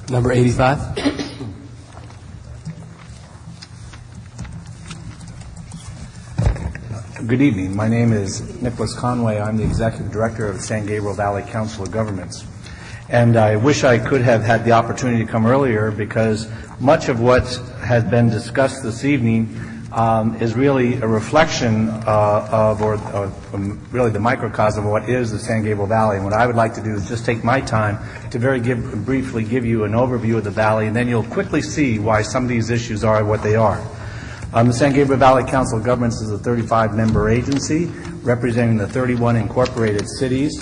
Number 85. Good evening. My name is Nicholas Conway. I'm the Executive Director of the San Gabriel Valley Council of Governments. And I wish I could have had the opportunity to come earlier, because much of what has been discussed this evening is really a reflection really the microcosm of what is the San Gabriel Valley. And what I would like to do is just take my time to briefly give you an overview of the Valley, and then you'll quickly see why some of these issues are what they are. The San Gabriel Valley Council of Governments is a 35-member agency representing the 31 incorporated cities,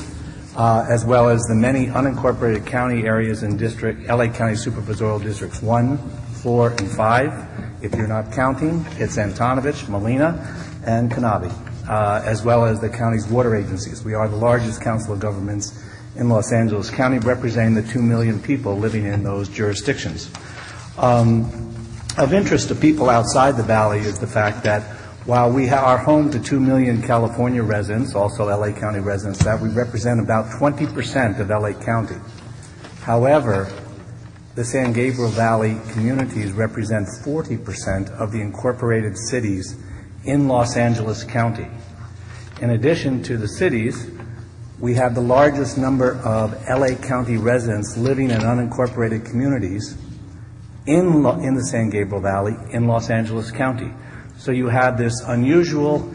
as well as the many unincorporated county areas in LA County Supervisorial Districts 1, 4, and 5. If you're not counting, it's Antonovich, Molina, and Canabe, as well as the county's water agencies. We are the largest council of governments in Los Angeles County, representing the 2 million people living in those jurisdictions. Of interest to people outside the Valley is the fact that while we are home to 2 million California residents, also LA County residents, that we represent about 20% of LA County. However, the San Gabriel Valley communities represent 40% of the incorporated cities in Los Angeles County. In addition to the cities, we have the largest number of LA County residents living in unincorporated communities in the San Gabriel Valley in Los Angeles County. So you have this unusual,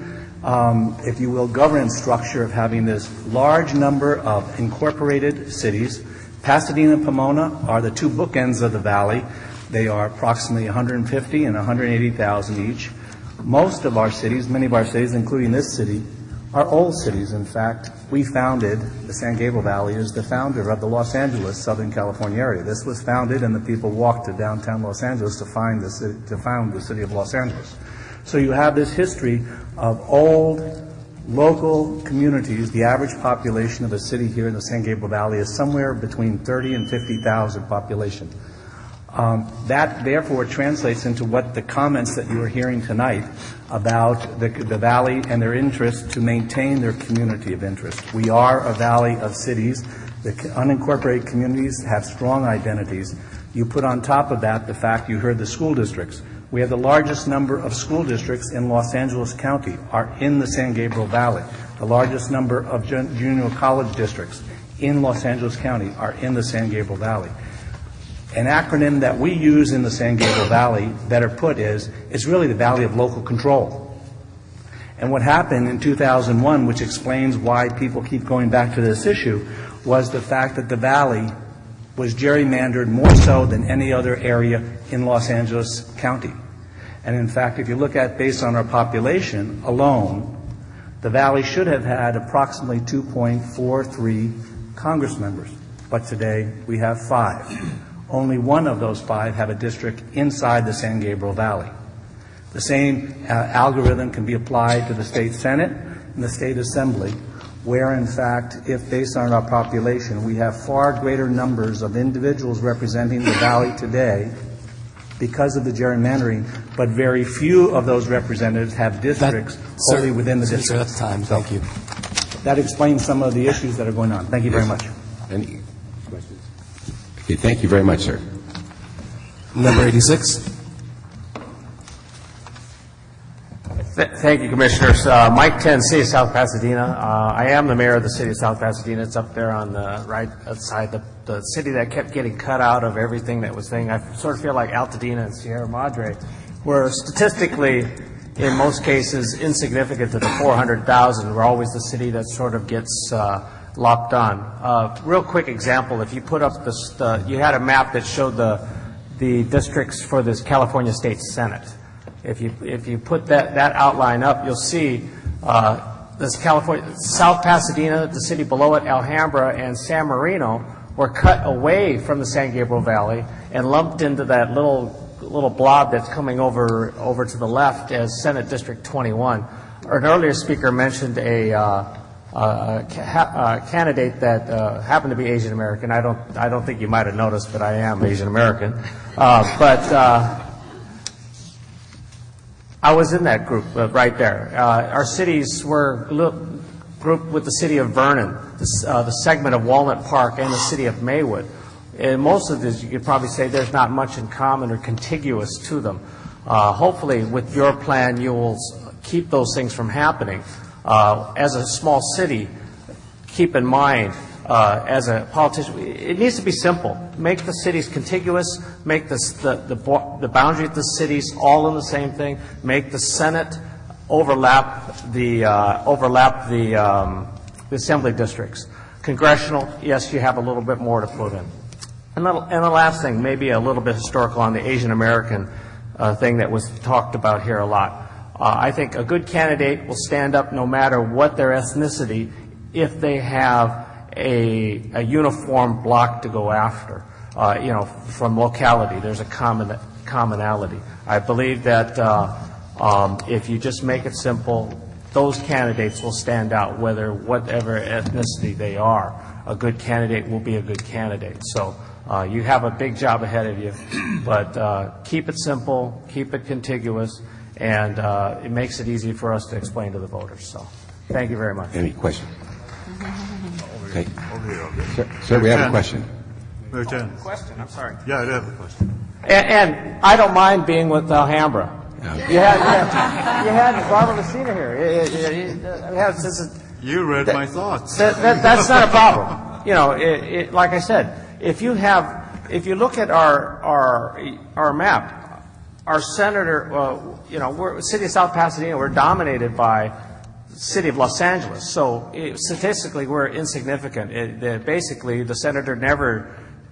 if you will, governance structure of having this large number of incorporated cities. Pasadena and Pomona are the two bookends of the Valley. They are approximately 150 and 180,000 each. Most of our cities, many of our cities, including this city, are old cities. In fact, we founded, the San Gabriel Valley is the founder of the Los Angeles, Southern California area. This was founded, and the people walked to downtown Los Angeles to found the city of Los Angeles. So you have this history of old local communities. The average population of a city here in the San Gabriel Valley is somewhere between 30 and 50,000 population. That therefore translates into what the comments that you are hearing tonight about the Valley and their interest to maintain their community of interest. We are a valley of cities. The unincorporated communities have strong identities. You put on top of that the fact you heard the school districts. We have the largest number of school districts in Los Angeles County are in the San Gabriel Valley. The largest number of junior college districts in Los Angeles County are in the San Gabriel Valley. An acronym that we use in the San Gabriel Valley, better put, is it's really the Valley of Local Control. And what happened in 2001, which explains why people keep going back to this issue, was the fact that the Valley was gerrymandered more so than any other area in Los Angeles County. And in fact, if you look at based on our population alone, the Valley should have had approximately 2.43 Congress members. But today we have 5. Only one of those 5 have a district inside the San Gabriel Valley. The same algorithm can be applied to the state Senate and the state Assembly, where in fact, if based on our population, we have far greater numbers of individuals representing the Valley today because of the gerrymandering, but very few of those representatives have districts wholly within the district. Sir, that's time. Thank you. That explains some of the issues that are going on. Thank you very much. Any questions? Okay, thank you very much, sir. Number 86. Thank you, Commissioners. Mike 10, City of South Pasadena. I am the mayor of the City of South Pasadena. It's up there on the right side, the city that kept getting cut out of everything that was thing. I sort of feel like Altadena and Sierra Madre, were statistically, in most cases, insignificant to the 400,000. We're always the city that sort of gets locked on. Real quick example, if you put up this, you had a map that showed the districts for this California State Senate. If you put that outline up, you'll see this California, South Pasadena, the city below it, Alhambra, and San Marino were cut away from the San Gabriel Valley and lumped into that little blob that's coming over to the left as Senate District 21. An earlier speaker mentioned a candidate that happened to be Asian American. I don't think you might have noticed, but I am Asian American. I was in that group right there. Our cities were grouped with the city of Vernon, the segment of Walnut Park, and the city of Maywood. And most of this, you could probably say there's not much in common or contiguous to them. Hopefully, with your plan, you will keep those things from happening. As a small city, keep in mind, as a politician, it needs to be simple. Make the cities contiguous, make the boundary of the cities all in the same thing, make the Senate overlap the assembly districts. Congressional, yes, you have a little bit more to put in. And the last thing, maybe a little bit historical on the Asian American thing that was talked about here a lot. I think a good candidate will stand up no matter what their ethnicity if they have a uniform block to go after, from locality. There's a commonality. I believe that if you just make it simple, those candidates will stand out, whatever ethnicity they are. A good candidate will be a good candidate. So you have a big job ahead of you, but keep it simple, keep it contiguous, and it makes it easy for us to explain to the voters. So thank you very much. Any questions? Okay. Sir, we have a question. Question, I'm sorry. Yeah, I do have a question. And I don't mind being with Alhambra. You had Barbara Messina here. You read my thoughts. That's not a problem. Like I said, if you look at our map, our senator, city of South Pasadena, we're dominated by the city of Los Angeles. So statistically, we're insignificant. Basically, the senator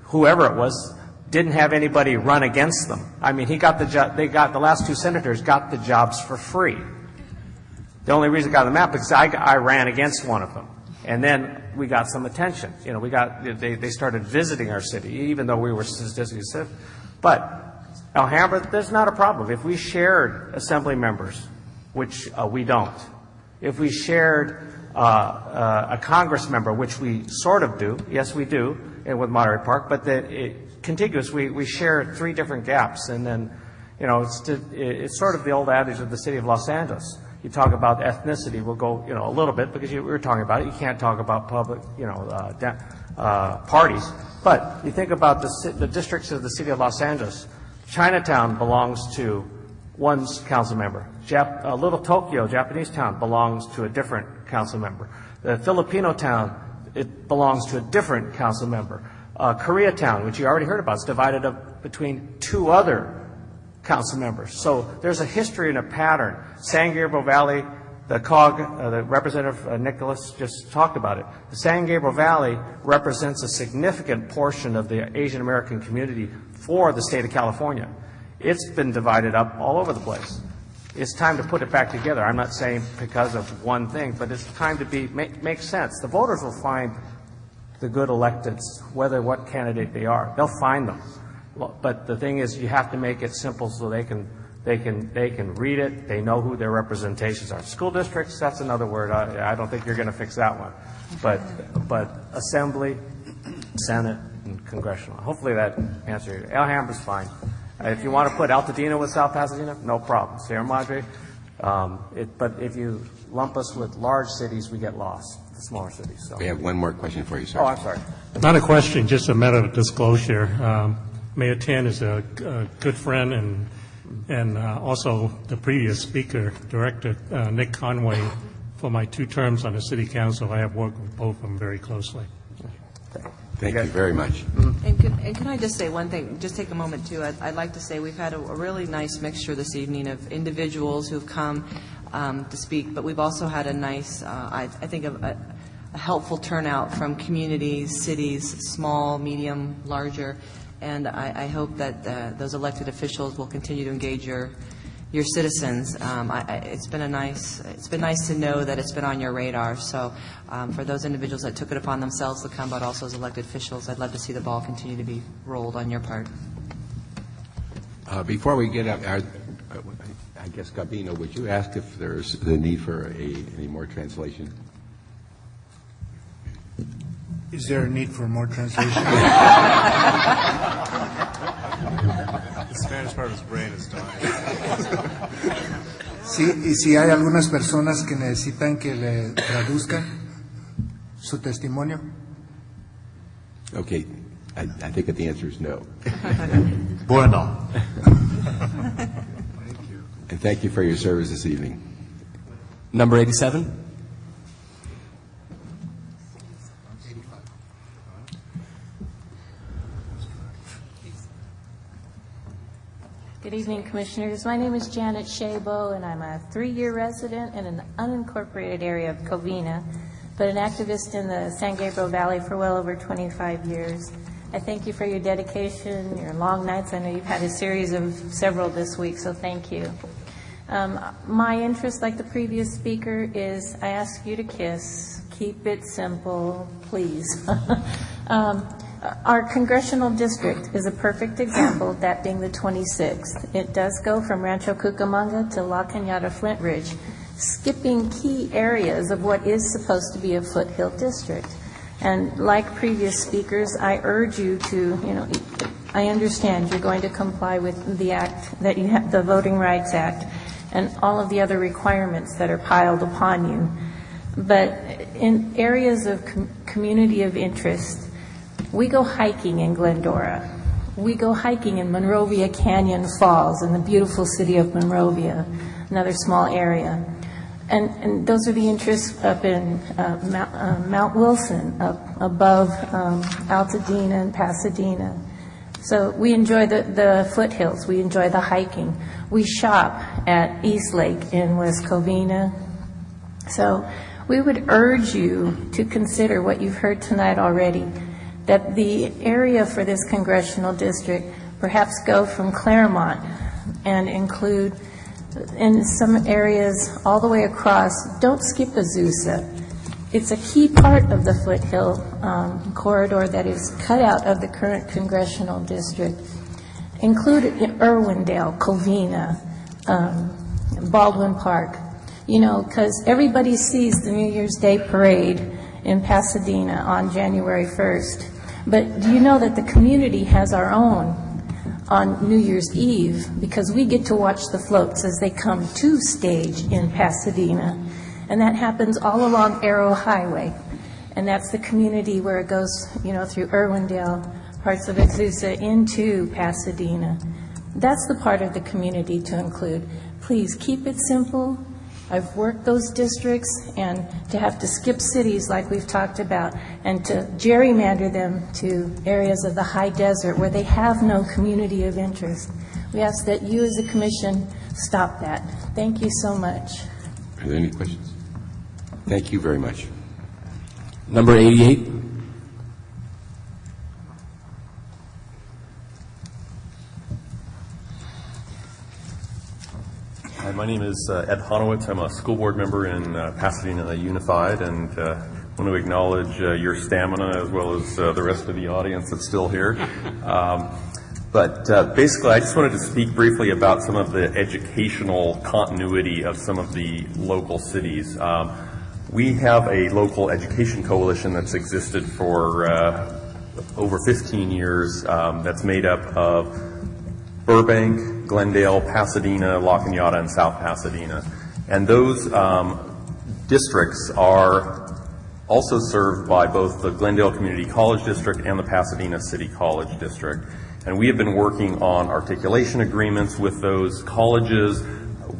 whoever it was, didn't have anybody run against them. I mean, the last two senators got the jobs for free. The only reason I got on the map is I ran against one of them. And then we got some attention. They started visiting our city, even though we were statistically safe. But Alhambra, there's not a problem. If we shared assembly members, which we don't, if we shared a Congress member, which we sort of do, yes, we do, and with Monterey Park, but contiguous, we share three different gaps, and then, it's sort of the old adage of the city of Los Angeles. You talk about ethnicity, we'll go, a little bit, because we were talking about it. You can't talk about public, parties. But you think about the districts of the city of Los Angeles. Chinatown belongs to one council member. Little Tokyo, Japanese town, belongs to a different council member. The Filipino town, it belongs to a different council member. Koreatown, which you already heard about, is divided up between two other council members. So there's a history and a pattern. San Gabriel Valley, the Representative Nicholas just talked about it. The San Gabriel Valley represents a significant portion of the Asian American community for the state of California. It's been divided up all over the place. It's time to put it back together. I'm not saying because of one thing, but it's time to make sense. The voters will find the good electeds, what candidate they are. They'll find them. But the thing is, you have to make it simple so they can read it. They know who their representations are. School districts, that's another word. I don't think you're going to fix that one. But assembly, Senate, and congressional. Hopefully that answers it. Alhambra's fine. If you want to put Altadena with South Pasadena, no problem. Sierra Madre. But if you lump us with large cities, we get lost. The smaller cities. So. We have one more question for you, sir. Oh, I'm sorry. Not a question, just a matter of disclosure. Mayor Tan is a good friend and also the previous speaker, Director Nick Conway, for my 2 terms on the City Council. I have worked with both of them very closely. Thank you very much. And can I just say one thing? Just take a moment, too. I'd like to say we've had a really nice mixture this evening of individuals who've come to speak, but we've also had a nice, I think, a helpful turnout from communities, cities, small, medium, larger, and I hope that those elected officials will continue to engage your citizens. It's been nice to know that it's been on your radar. So for those individuals that took it upon themselves to come, but also as elected officials, I'd love to see the ball continue to be rolled on your part. Before we get up, I guess, Gabino, would you ask if there's the need for any more translation? Is there a need for more translation? The Spanish part of his brain is dying. Sí, y si hay algunas personas que necesitan que le traduzca su testimonio. Okay. I think that the answer is no. Bueno. And thank you for your service this evening. Number 87. Good evening, Commissioners. My name is Janet Shabo, and I'm a 3-year resident in an unincorporated area of Covina, but an activist in the San Gabriel Valley for well over 25 years. I thank you for your dedication, your long nights. I know you've had a series of several this week, so thank you. My interest, like the previous speaker, is I ask you to kiss. Keep it simple, please. Our congressional district is a perfect example, that being the 26th. It does go from Rancho Cucamonga to La Cañada Flint Ridge, skipping key areas of what is supposed to be a foothill district. And like previous speakers, I urge you to, I understand you're going to comply with the act that you have, the Voting Rights Act, and all of the other requirements that are piled upon you. But in areas of community of interest, we go hiking in Glendora. We go hiking in Monrovia Canyon Falls in the beautiful city of Monrovia, another small area. And those are the interests up in Mount Wilson, up above Altadena and Pasadena. So we enjoy the foothills. We enjoy the hiking. We shop at East Lake in West Covina. So we would urge you to consider what you've heard tonight already, that the area for this congressional district perhaps go from Claremont and include in some areas all the way across. Don't skip Azusa. It's a key part of the foothill corridor that is cut out of the current congressional district. Include Irwindale, Covina, Baldwin Park, because everybody sees the New Year's Day parade in Pasadena on January 1st. But do you know that the community has our own on New Year's Eve, because we get to watch the floats as they come to stage in Pasadena. And that happens all along Arrow Highway. And that's the community where it goes, through Irwindale, parts of Azusa, into Pasadena. That's the part of the community to include. Please keep it simple. I've worked those districts, and to have to skip cities like we've talked about and to gerrymander them to areas of the high desert where they have no community of interest. We ask that you as a commission stop that. Thank you so much. Are there any questions? Thank you very much. Number 88. Hi, my name is Ed Honowitz. I'm a school board member in Pasadena Unified, and want to acknowledge your stamina as well as the rest of the audience that's still here. But basically, I just wanted to speak briefly about some of the educational continuity of some of the local cities. We have a local education coalition that's existed for over 15 years that's made up of Burbank, Glendale, Pasadena, La Cañada, and South Pasadena. And those districts are also served by both the Glendale Community College District and the Pasadena City College District. And we have been working on articulation agreements with those colleges.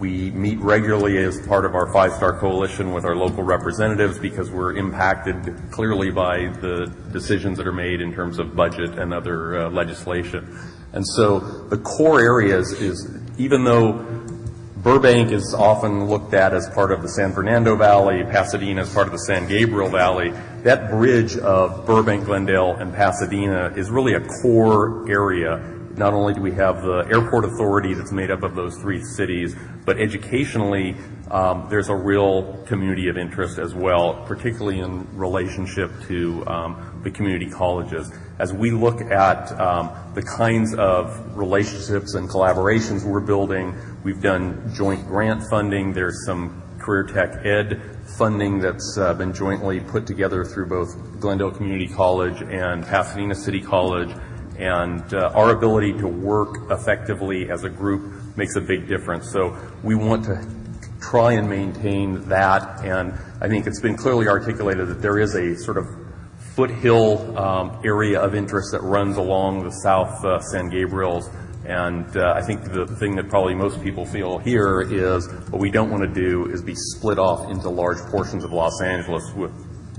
We meet regularly as part of our 5-Star Coalition with our local representatives because we're impacted clearly by the decisions that are made in terms of budget and other legislation. And so the core areas is, even though Burbank is often looked at as part of the San Fernando Valley, Pasadena as part of the San Gabriel Valley, that bridge of Burbank, Glendale, and Pasadena is really a core area. Not only do we have the airport authority that's made up of those 3 cities, but educationally, there's a real community of interest as well, particularly in relationship to the community colleges. As we look at the kinds of relationships and collaborations we're building, we've done joint grant funding. There's some career tech ed funding that's been jointly put together through both Glendale Community College and Pasadena City College. And our ability to work effectively as a group makes a big difference. So we want to try and maintain that. And I think it's been clearly articulated that there is a sort of foothill area of interest that runs along the South San Gabriels. And I think the thing that probably most people feel here is what we don't want to do is be split off into large portions of Los Angeles with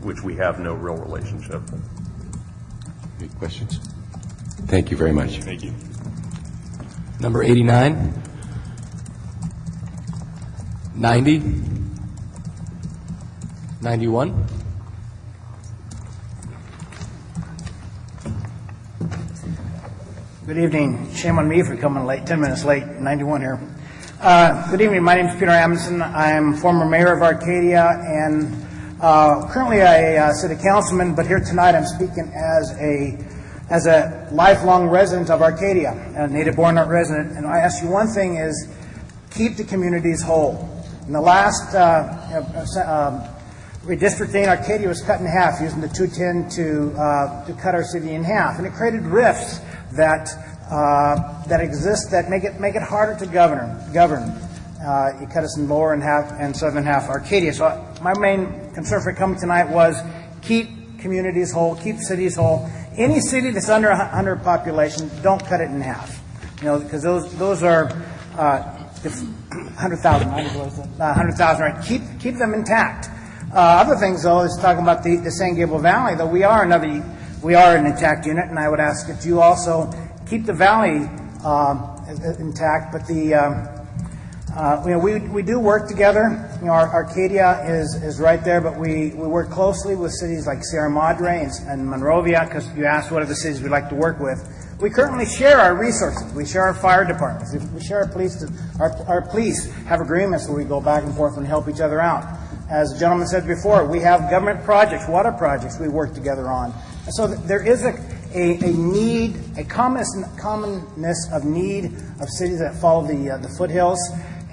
which we have no real relationship. Any questions? Thank you very much. Thank you. Number 89. 90. 91. Good evening. Shame on me for coming late, 10 minutes late, 91 here. Good evening. My name is Peter Amundsen. I'm former mayor of Arcadia and currently a city councilman, but here tonight I'm speaking as a lifelong resident of Arcadia, a native-born resident. And I ask you one thing is keep the communities whole. In the last redistricting, Arcadia was cut in half using the 210 to cut our city in half, and it created rifts that exist that make it harder to govern. You cut us in lower and half and southern half Arcadia. So my main concern for coming tonight was keep communities whole, keep cities whole. Any city that's under 100 population, don't cut it in half. You know, because those are 100,000, 100,000, right? Keep them intact. Other things, though, is talking about the San Gabriel Valley. Though we are an intact unit, and I would ask that you also keep the valley intact. But we do work together. You know, Arcadia is right there, but we work closely with cities like Sierra Madre and Monrovia, because you asked what are the cities we'd like to work with. We currently share our resources. We share our fire departments. We share our police. Our police have agreements where we go back and forth and help each other out. As the gentleman said before, we have government projects, water projects we work together on. And so there is a need, a commonness of need of cities that follow the foothills.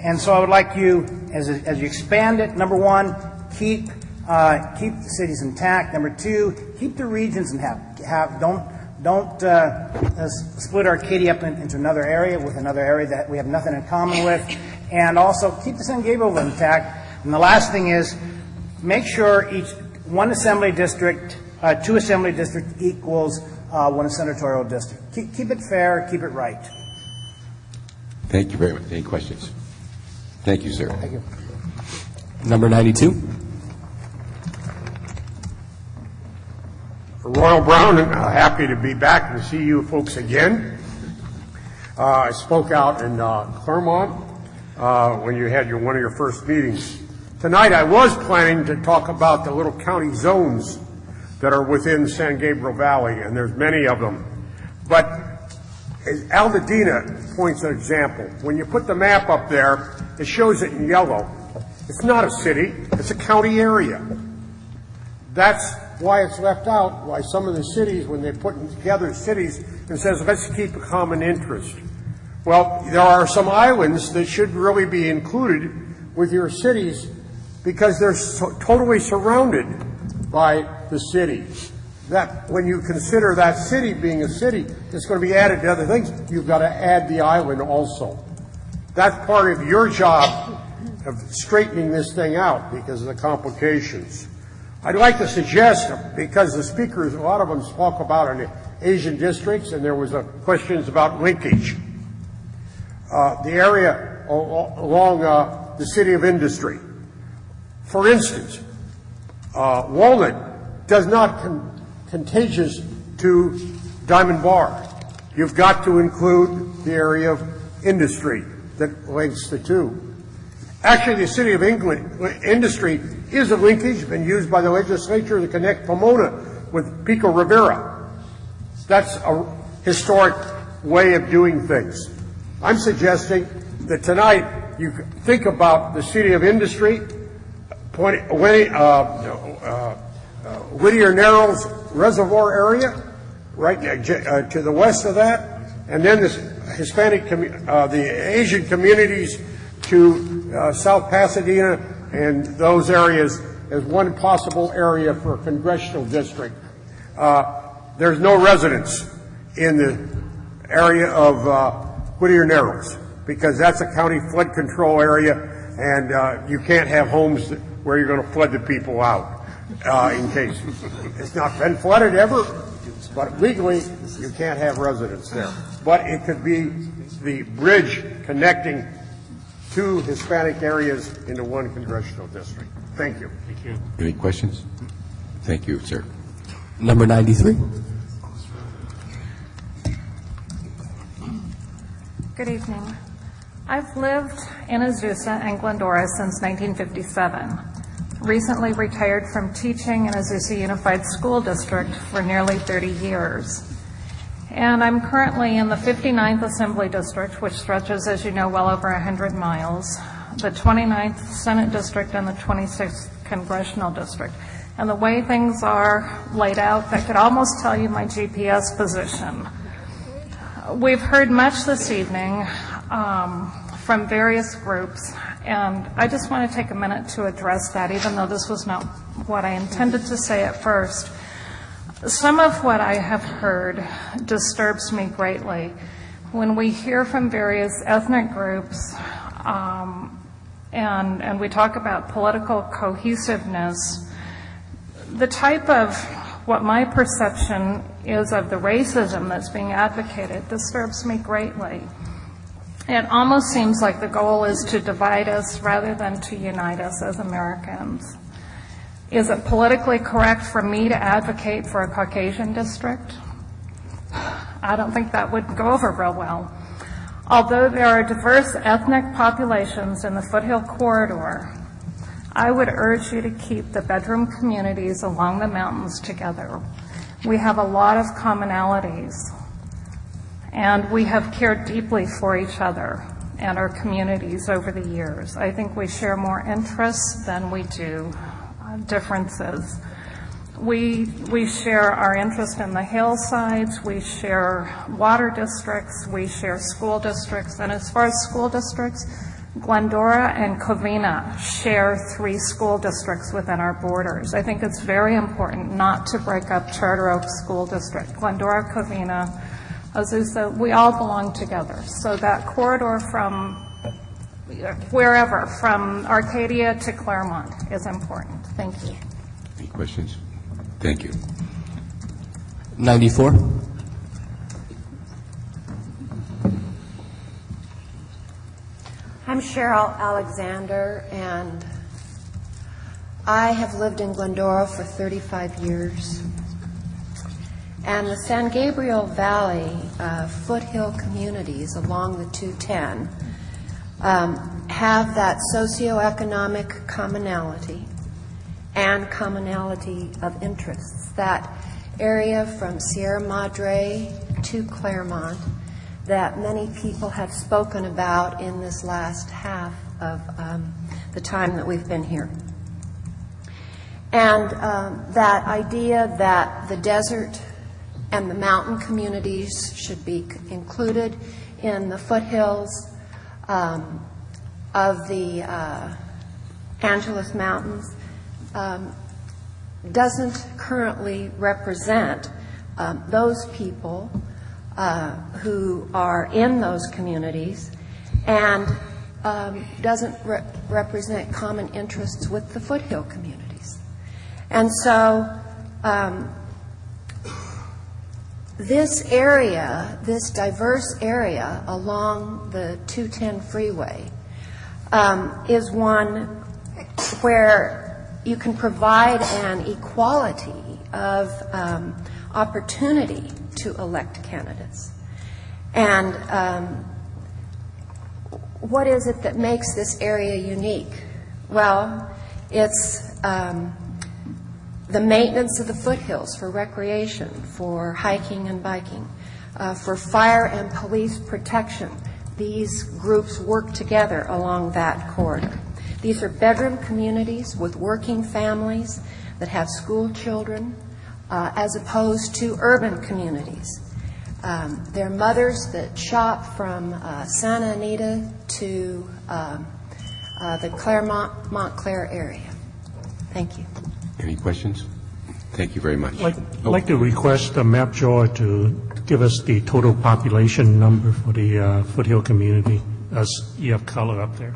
And so I would like you, as you expand it, number one, keep the cities intact. Number two, keep the regions in half. Don't split Arcadia up into another area with another area that we have nothing in common with. And also keep the San Gabriel intact. And the last thing is, make sure each one assembly district, two assembly district equals one senatorial district. Keep it fair, keep it right. Thank you very much. Any questions? Thank you, sir. Thank you. Number 92. Royal Brown, happy to be back and see you folks again. I spoke out in Claremont when you had one of your first meetings. Tonight I was planning to talk about the little county zones that are within San Gabriel Valley, and there's many of them. But as Altadena points an example, when you put the map up there, it shows it in yellow. It's not a city, it's a county area. That's why it's left out, why some of the cities, when they're putting together cities, it says, let's keep a common interest. Well, there are some islands that should really be included with your cities because they're totally surrounded by the city. That when you consider that city being a city, it's going to be added to other things. You've got to add the island also. That's part of your job of straightening this thing out because of the complications. I'd like to suggest, because the speakers, a lot of them spoke about an Asian districts, and there was questions about linkage. The area along the city of industry. For instance, Walnut does not contagious to Diamond Bar. You've got to include the area of industry that links the two. Actually, the city of industry is a linkage been used by the legislature to connect Pomona with Pico Rivera. That's a historic way of doing things. I'm suggesting that tonight you think about the city of industry, Whittier Narrows Reservoir area, right to the west of that, and then this Hispanic, the Asian communities to South Pasadena and those areas as one possible area for a congressional district. There's no residents in the area of Whittier Narrows because that's a county flood control area, and you can't have homes where you're going to flood the people out. in case. It's not been flooded ever, but legally, you can't have residents there. But it could be the bridge connecting two Hispanic areas into one congressional district. Thank you. Thank you. Any questions? Thank you, sir. Number 93. Good evening. I've lived in Azusa and Glendora since 1957. Recently retired from teaching in Azusa Unified School District for nearly 30 years. And I'm currently in the 59th Assembly District, which stretches, as you know, well over 100 miles, the 29th Senate District, and the 26th Congressional District. And the way things are laid out, that could almost tell you my GPS position. We've heard much this evening from various groups, and I just want to take a minute to address that, even though this was not what I intended to say at first. Some of what I have heard disturbs me greatly. When we hear from various ethnic groups and we talk about political cohesiveness, the type of what my perception is of the racism that's being advocated disturbs me greatly. It almost seems like the goal is to divide us rather than to unite us as Americans. Is it politically correct for me to advocate for a Caucasian district? I don't think that would go over real well. Although there are diverse ethnic populations in the Foothill Corridor, I would urge you to keep the bedroom communities along the mountains together. We have a lot of commonalities, and we have cared deeply for each other and our communities over the years. I think we share more interests than we do differences. We share our interest in the hillsides, we share water districts, we share school districts, and as far as school districts, Glendora and Covina share 3 school districts within our borders. I think it's very important not to break up Charter Oak School District. Glendora, Covina, Azusa, we all belong together. So that corridor from wherever, from Arcadia to Claremont, is important. Thank you. Any questions? Thank you. 94. I'm Cheryl Alexander, and I have lived in Glendora for 35 years. And the San Gabriel Valley foothill communities along the 210 have that socioeconomic commonality and commonality of interests. That area from Sierra Madre to Claremont that many people have spoken about in this last half of the time that we've been here. And that idea that the desert and the mountain communities should be included in the foothills of the Angeles Mountains doesn't currently represent those people who are in those communities, and doesn't represent common interests with the foothill communities. And so this area, this diverse area along the 210 freeway is one where you can provide an equality of opportunity to elect candidates. And what is it that makes this area unique? Well, it's the maintenance of the foothills for recreation, for hiking and biking, for fire and police protection. These groups work together along that corridor. These are bedroom communities with working families that have school children, as opposed to urban communities. They're mothers that shop from Santa Anita to the Claremont, Montclair area. Thank you. Any questions? Thank you very much. I'd like to request the map drawer to give us the total population number for the foothill community, as you have color up there.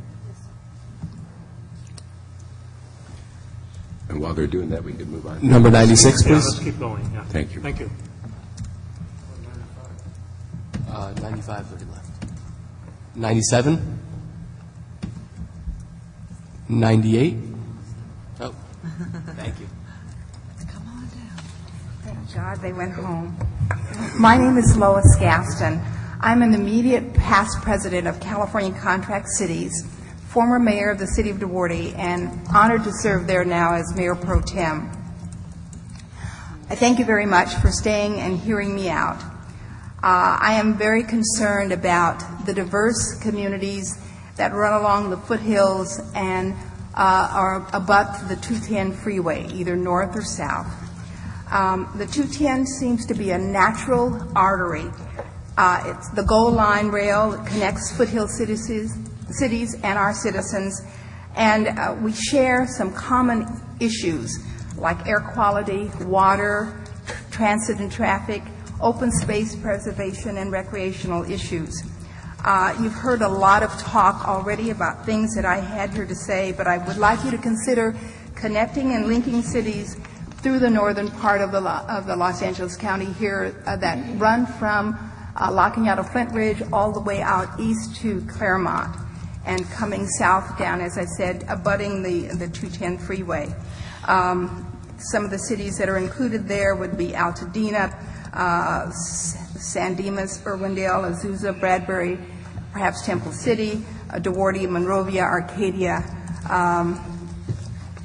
And while they're doing that, we can move on. Number 96, Yeah, please. let's keep going, yeah. Thank you. Thank you. 95, 30 left. 97? 98? Oh, thank you. Thank God they went home. My name is Lois Gaston. I'm an immediate past president of California Contract Cities, former mayor of the city of Duarte, and honored to serve there now as mayor pro tem. I thank you very much for staying and hearing me out. I am very concerned about the diverse communities that run along the foothills and are abut the 210 freeway, either north or south. The 210 seems to be a natural artery. It's the goal line rail that connects foothill cities and our citizens, and we share some common issues like air quality, water, transit and traffic, open space preservation, and recreational issues. You've heard a lot of talk already about things that I had here to say, but I would like you to consider connecting and linking cities through the northern part of the Los Angeles County here that run from La Cañada Flint Ridge all the way out east to Claremont and coming south down, as I said, abutting the 210 freeway. Some of the cities that are included there would be Altadena, San Dimas, Irwindale, Azusa, Bradbury, perhaps Temple City, Duarte, Monrovia, Arcadia,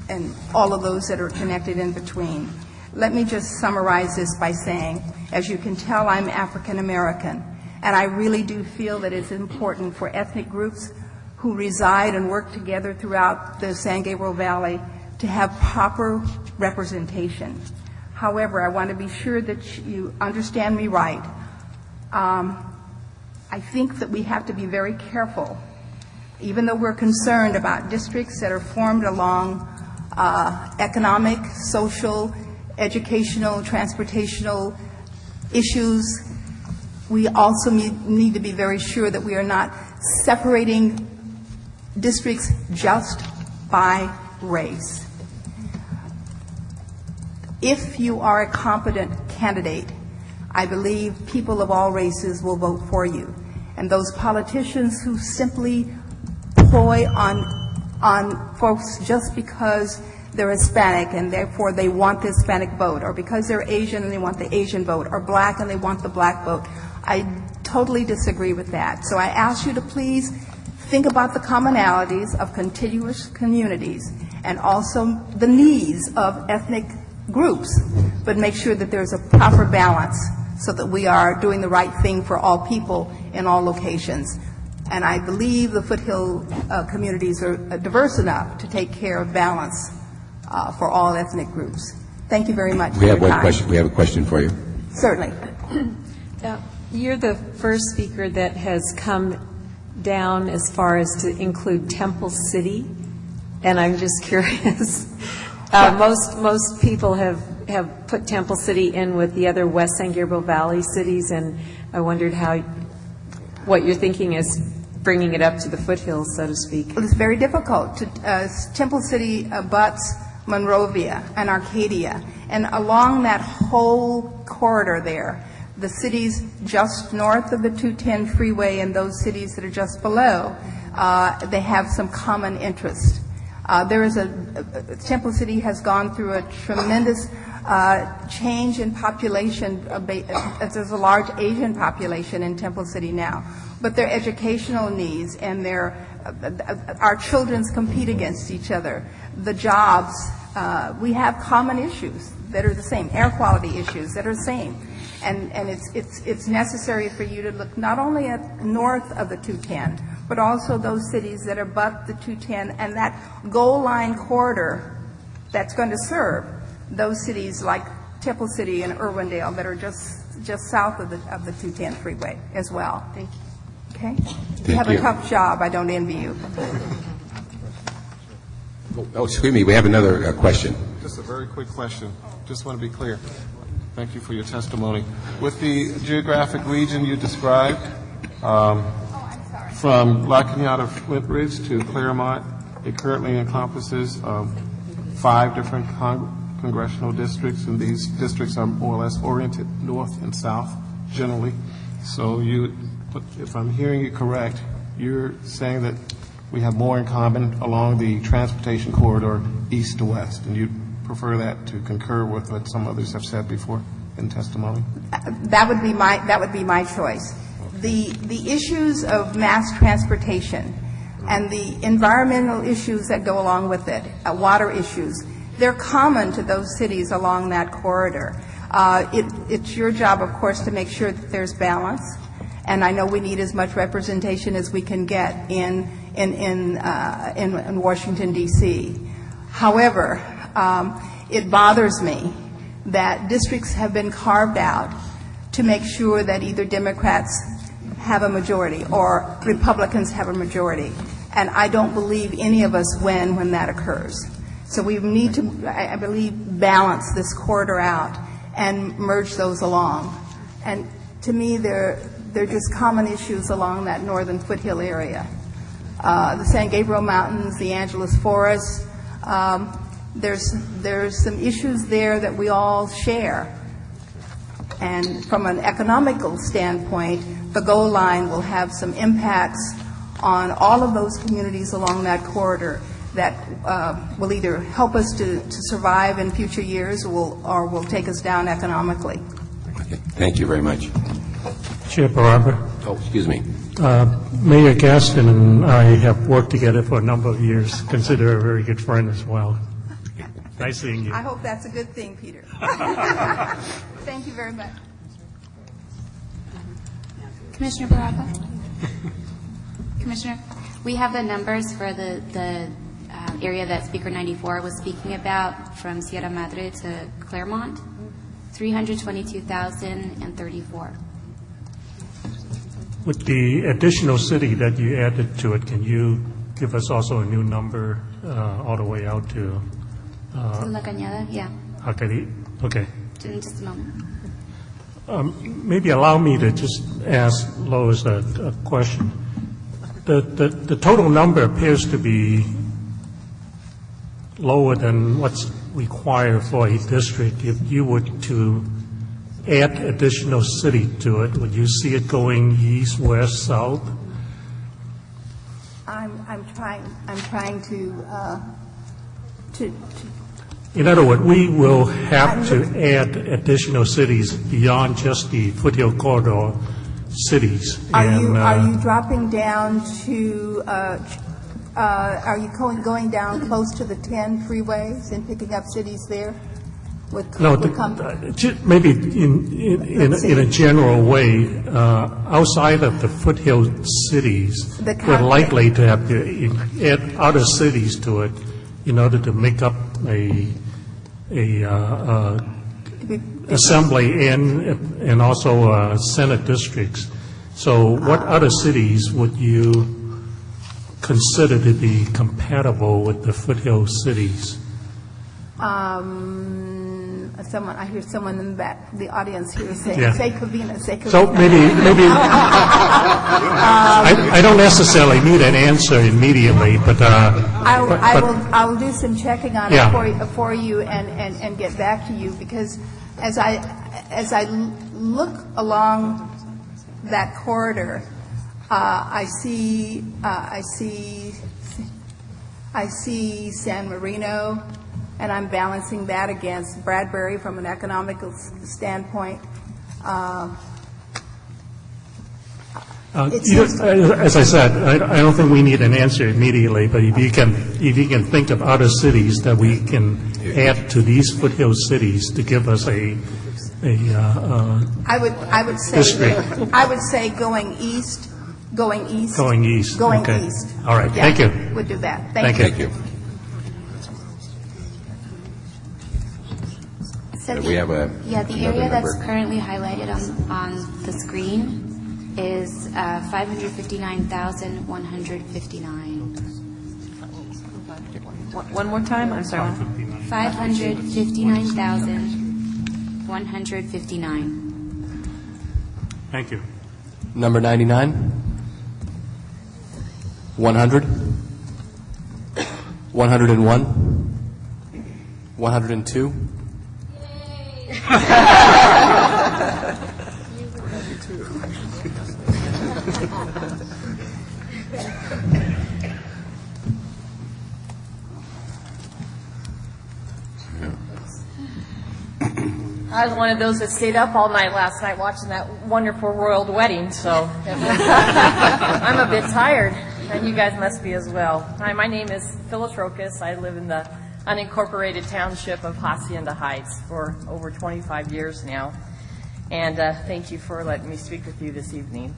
and all of those that are connected in between. Let me just summarize this by saying, as you can tell, I'm African American, and I really do feel that it's important for ethnic groups who reside and work together throughout the San Gabriel Valley to have proper representation. However, I want to be sure that you understand me right. I think that we have to be very careful, even though we're concerned about districts that are formed along economic, social, educational, transportational issues. We also need to be very sure that we are not separating districts just by race. If you are a competent candidate, I believe people of all races will vote for you. And those politicians who simply ploy on folks just because they're Hispanic and therefore they want the Hispanic vote, or because they're Asian and they want the Asian vote, or black and they want the black vote, I totally disagree with that. So I ask you to please think about the commonalities of contiguous communities and also the needs of ethnic groups, but make sure that there's a proper balance so that we are doing the right thing for all people in all locations. And I believe the foothill communities are diverse enough to take care of balance for all ethnic groups. Thank you very much for your time. We have a question for you. Certainly. You're the first speaker that has come down as far as to include Temple City, and I'm just curious. Most people have put Temple City in with the other West San Gabriel Valley cities, and I wondered what you're thinking is bringing it up to the foothills, so to speak. Well, it's very difficult. Temple City abuts Monrovia and Arcadia, and along that whole corridor there, the cities just north of the 210 freeway and those cities that are just below, they have some common interest. Temple City has gone through a tremendous change in population. There's a large Asian population in Temple City now, but their educational needs and our children's compete against each other. The jobs, we have common issues that are the same, air quality issues that are the same. And it's necessary for you to look not only at north of the 210, but also those cities that abut the 210 and that goal line corridor that's going to serve those cities like Temple City and Irwindale that are just south of the 210 freeway as well. Thank you. Okay? You have a tough job. I don't envy you. Oh, excuse me. We have another question. Just a very quick question. Just want to be clear. Thank you for your testimony. With the geographic region you described, from La Cañada Flint Ridge to Claremont, it currently encompasses 5 different congressional districts, and these districts are more or less oriented north and south generally. So if I'm hearing you correct, you're saying that we have more in common along the transportation corridor east to west, and you prefer that to concur with what some others have said before in testimony? That would be my choice. The issues of mass transportation and the environmental issues that go along with it, water issues, they're common to those cities along that corridor. It's your job, of course, to make sure that there's balance, and I know we need as much representation as we can get in Washington, D.C. However, it bothers me that districts have been carved out to make sure that either Democrats have a majority or Republicans have a majority. And I don't believe any of us win when that occurs. So we need to, I believe, balance this corridor out and merge those along. And to me, they're just common issues along that northern foothill area. The San Gabriel Mountains, the Angeles Forest, there's some issues there that we all share. And from an economical standpoint, the goal line will have some impacts on all of those communities along that corridor that will either help us to survive in future years or will take us down economically. Okay. Thank you very much. Chair Barber. Oh, excuse me. Mayor Gaston and I have worked together for a number of years. Consider her a very good friend as well. Nice seeing you. I hope that's a good thing, Peter. Thank you very much. Commissioner Baraka? Commissioner, we have the numbers for the area that Speaker 94 was speaking about from Sierra Madre to Claremont, 322,034. With the additional city that you added to it, can you give us also a new number all the way out to La Cañada, yeah. Okay. In just a moment. Maybe allow me to just ask Lois a question. The total number appears to be lower than what's required for a district. If you were to add additional city to it, would you see it going east, west, south? I'm trying to In other words, we will have to add additional cities beyond just the foothill corridor cities. Are you dropping down to? Are you going down close to the 10 freeways and picking up cities there? No, maybe in a general way, outside of the foothill cities, we're likely to have to add other cities to it in order to make up a assembly and also Senate districts. So what other cities would you consider to be compatible with the foothill cities? I hear someone in the back, the audience here saying, Yeah. say Covina, say Covina. So maybe I don't necessarily need an answer immediately, but I will do some checking on Yeah. it for you and get back to you, because as I look along that corridor, I see San Marino, and I'm balancing that against Bradbury from an economical standpoint. As I said, I don't think we need an answer immediately, but if you can think of other cities that we can add to these foothill cities to give us I would say district. I would say going east. Going east. Going Okay. east. All right. Yeah, Thank you. Would do that. Thank you. So We have the another area that's number. currently highlighted on the screen is 559,159. One more time? I'm sorry. 559,159. Thank you. Number 99? 100? 101? 102. I was one of those that stayed up all night last night watching that wonderful royal wedding, so I'm a bit tired, and you guys must be as well. Hi, my name is Phyllis Rokas. I live in the unincorporated township of Hacienda Heights for over 25 years now, and thank you for letting me speak with you this evening.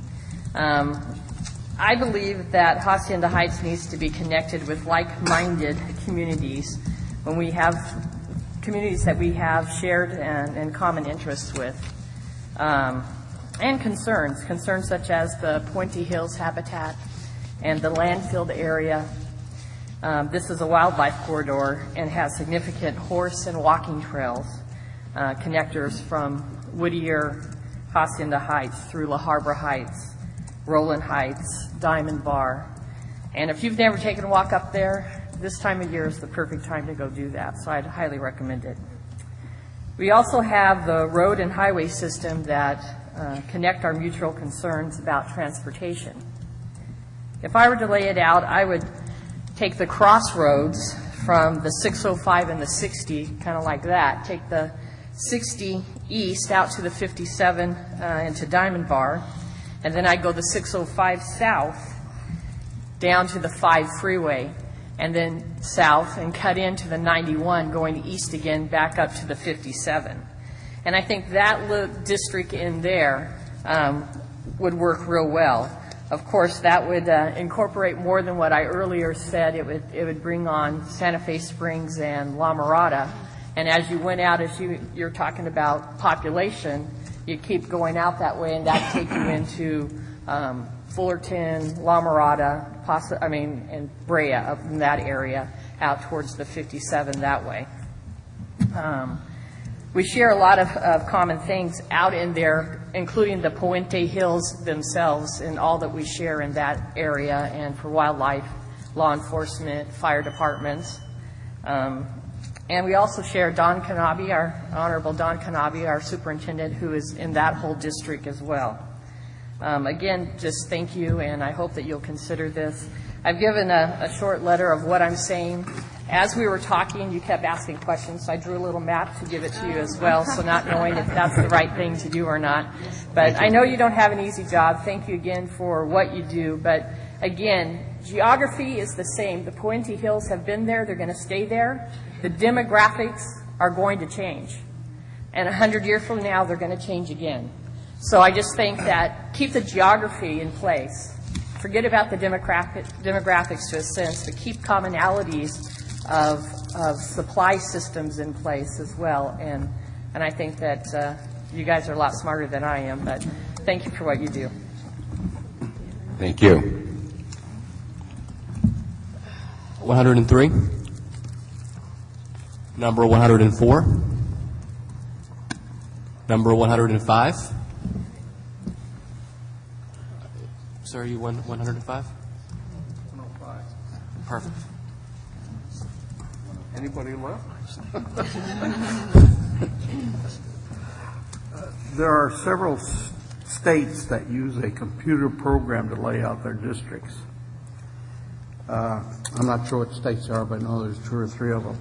I believe that Hacienda Heights needs to be connected with like-minded communities when we have communities that we have shared and common interests with, and concerns such as the Puente Hills habitat and the landfill area. This is a wildlife corridor and has significant horse and walking trails, connectors from Whittier, Hacienda Heights through La Habra Heights, Roland Heights, Diamond Bar. And if you've never taken a walk up there, this time of year is the perfect time to go do that, so I'd highly recommend it. We also have the road and highway system that connect our mutual concerns about transportation. If I were to lay it out, I would take the crossroads from the 605 and the 60, kind of like that, take the 60 east out to the 57 into Diamond Bar, and then I'd go the 605 south down to the 5 freeway, and then south and cut into the 91 going east again back up to the 57. And I think that district in there would work real well. Of course, that would incorporate more than what I earlier said. It would bring on Santa Fe Springs and La Mirada. And as you went out, as you're talking about population, you keep going out that way, and that take you into Fullerton, La Mirada, and Brea, up in that area, out towards the 57 that way. We share a lot of common things out in there, including the Puente Hills themselves and all that we share in that area, and for wildlife, law enforcement, fire departments. And we also share Don Canabi, our Honorable Don Canabi, our superintendent, who is in that whole district as well. Again, just thank you, and I hope that you'll consider this. I've given a short letter of what I'm saying. As we were talking, you kept asking questions, so I drew a little map to give it to you as well, so not knowing if that's the right thing to do or not. But I know you don't have an easy job. Thank you again for what you do. But again, geography is the same. The Puente Hills have been there. They're going to stay there. The demographics are going to change. And 100 years from now, they're going to change again. So I just think that keep the geography in place. Forget about the demographics to a sense, but keep commonalities of supply systems in place as well. And I think that you guys are a lot smarter than I am, but thank you for what you do. Thank you. 103. Number 104. Number 105. Sir, you won 105? 105. Perfect. Anybody left? There are several states that use a computer program to lay out their districts. I'm not sure what states they are, but I know there's 2 or 3 of them.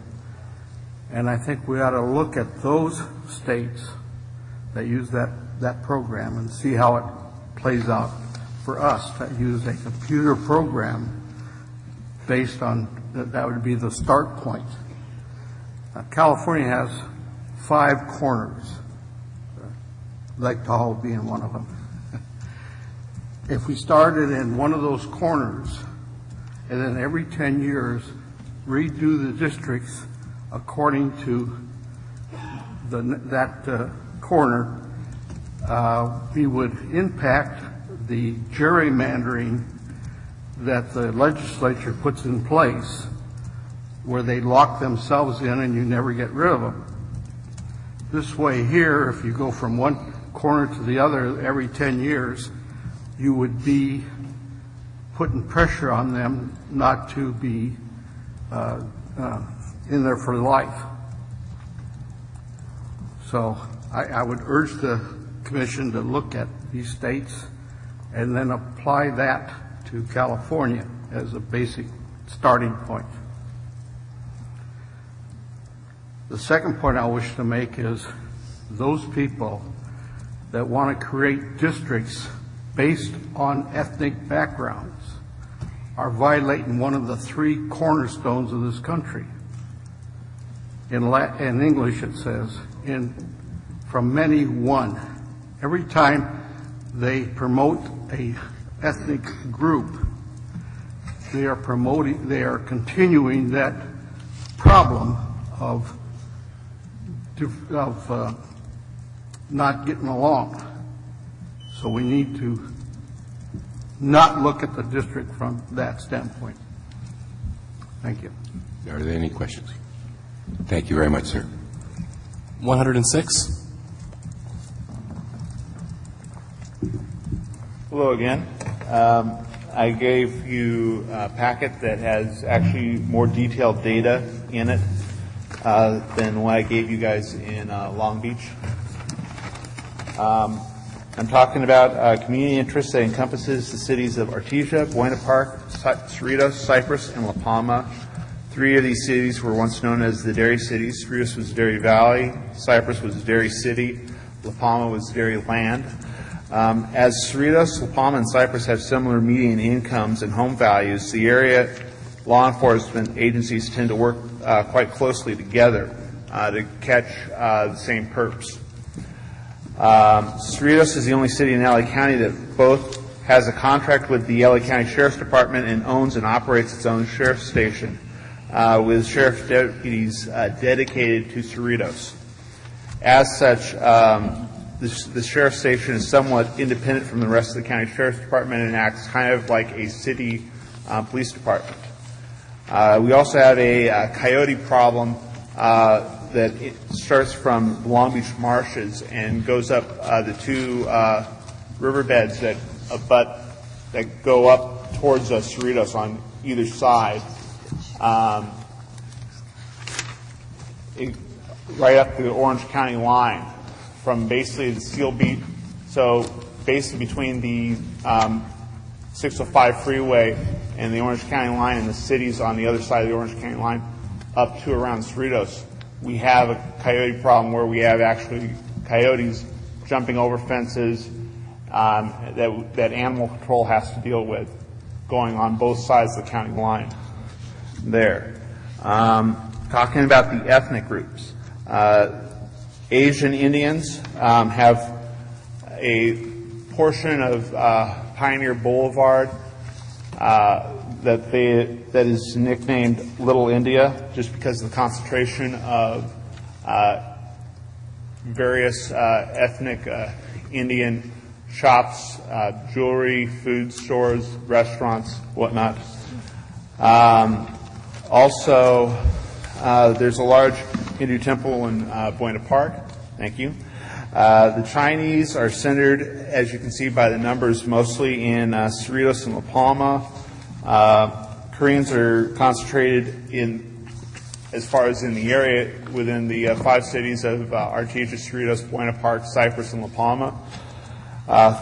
And I think we ought to look at those states that use that program and see how it plays out for us to use a computer program based on that would be the start point. California has 5 corners, Lake Tahoe being one of them. If we started in one of those corners and then every 10 years redo the districts according to that corner, we would impact the gerrymandering that the legislature puts in place, where they lock themselves in and you never get rid of them. This way here, if you go from one corner to the other every 10 years, you would be putting pressure on them not to be in there for life. So I would urge the commission to look at these states and then apply that to California as a basic starting point. The second point I wish to make is those people that want to create districts based on ethnic backgrounds are violating one of the three cornerstones of this country. In English it says, from many one. Every time they promote a ethnic group, they are continuing that problem of not getting along. So we need to not look at the district from that standpoint. Thank you. Are there any questions? Thank you very much, sir. 106. Hello again. I gave you a packet that has actually more detailed data in it than what I gave you guys in Long Beach. I'm talking about community interest that encompasses the cities of Artesia, Buena Park, Cerritos, Cypress, and La Palma. Three of these cities were once known as the Dairy Cities. Cerritos was Dairy Valley, Cypress was Dairy City, La Palma was Dairy Land. As Cerritos, La Palma, and Cypress have similar median incomes and home values, the area law enforcement agencies tend to work quite closely together to catch the same perps. Cerritos is the only city in LA County that both has a contract with the LA County Sheriff's Department and owns and operates its own sheriff's station with sheriff's deputies dedicated to Cerritos. As such, the sheriff's station is somewhat independent from the rest of the county sheriff's department and acts kind of like a city police department. We also have a coyote problem that it starts from Long Beach marshes and goes up the two riverbeds that go up towards Cerritos on either side, right up to the Orange County line from basically the Steel Beach. So basically between the 605 freeway and the Orange County line and the cities on the other side of the Orange County line up to around Cerritos, we have a coyote problem where we have actually coyotes jumping over fences that animal control has to deal with going on both sides of the county line there. Talking about the ethnic groups, Asian Indians have a portion of Pioneer Boulevard that is nicknamed Little India just because of the concentration of various ethnic Indian shops, jewelry, food stores, restaurants, whatnot. Also, there's a large Hindu temple in Buena Park. Thank you. The Chinese are centered, as you can see by the numbers, mostly in Cerritos and La Palma. Koreans are concentrated in, as far as in the area, within the 5 cities of Artesia, Cerritos, Buena Park, Cypress, and La Palma.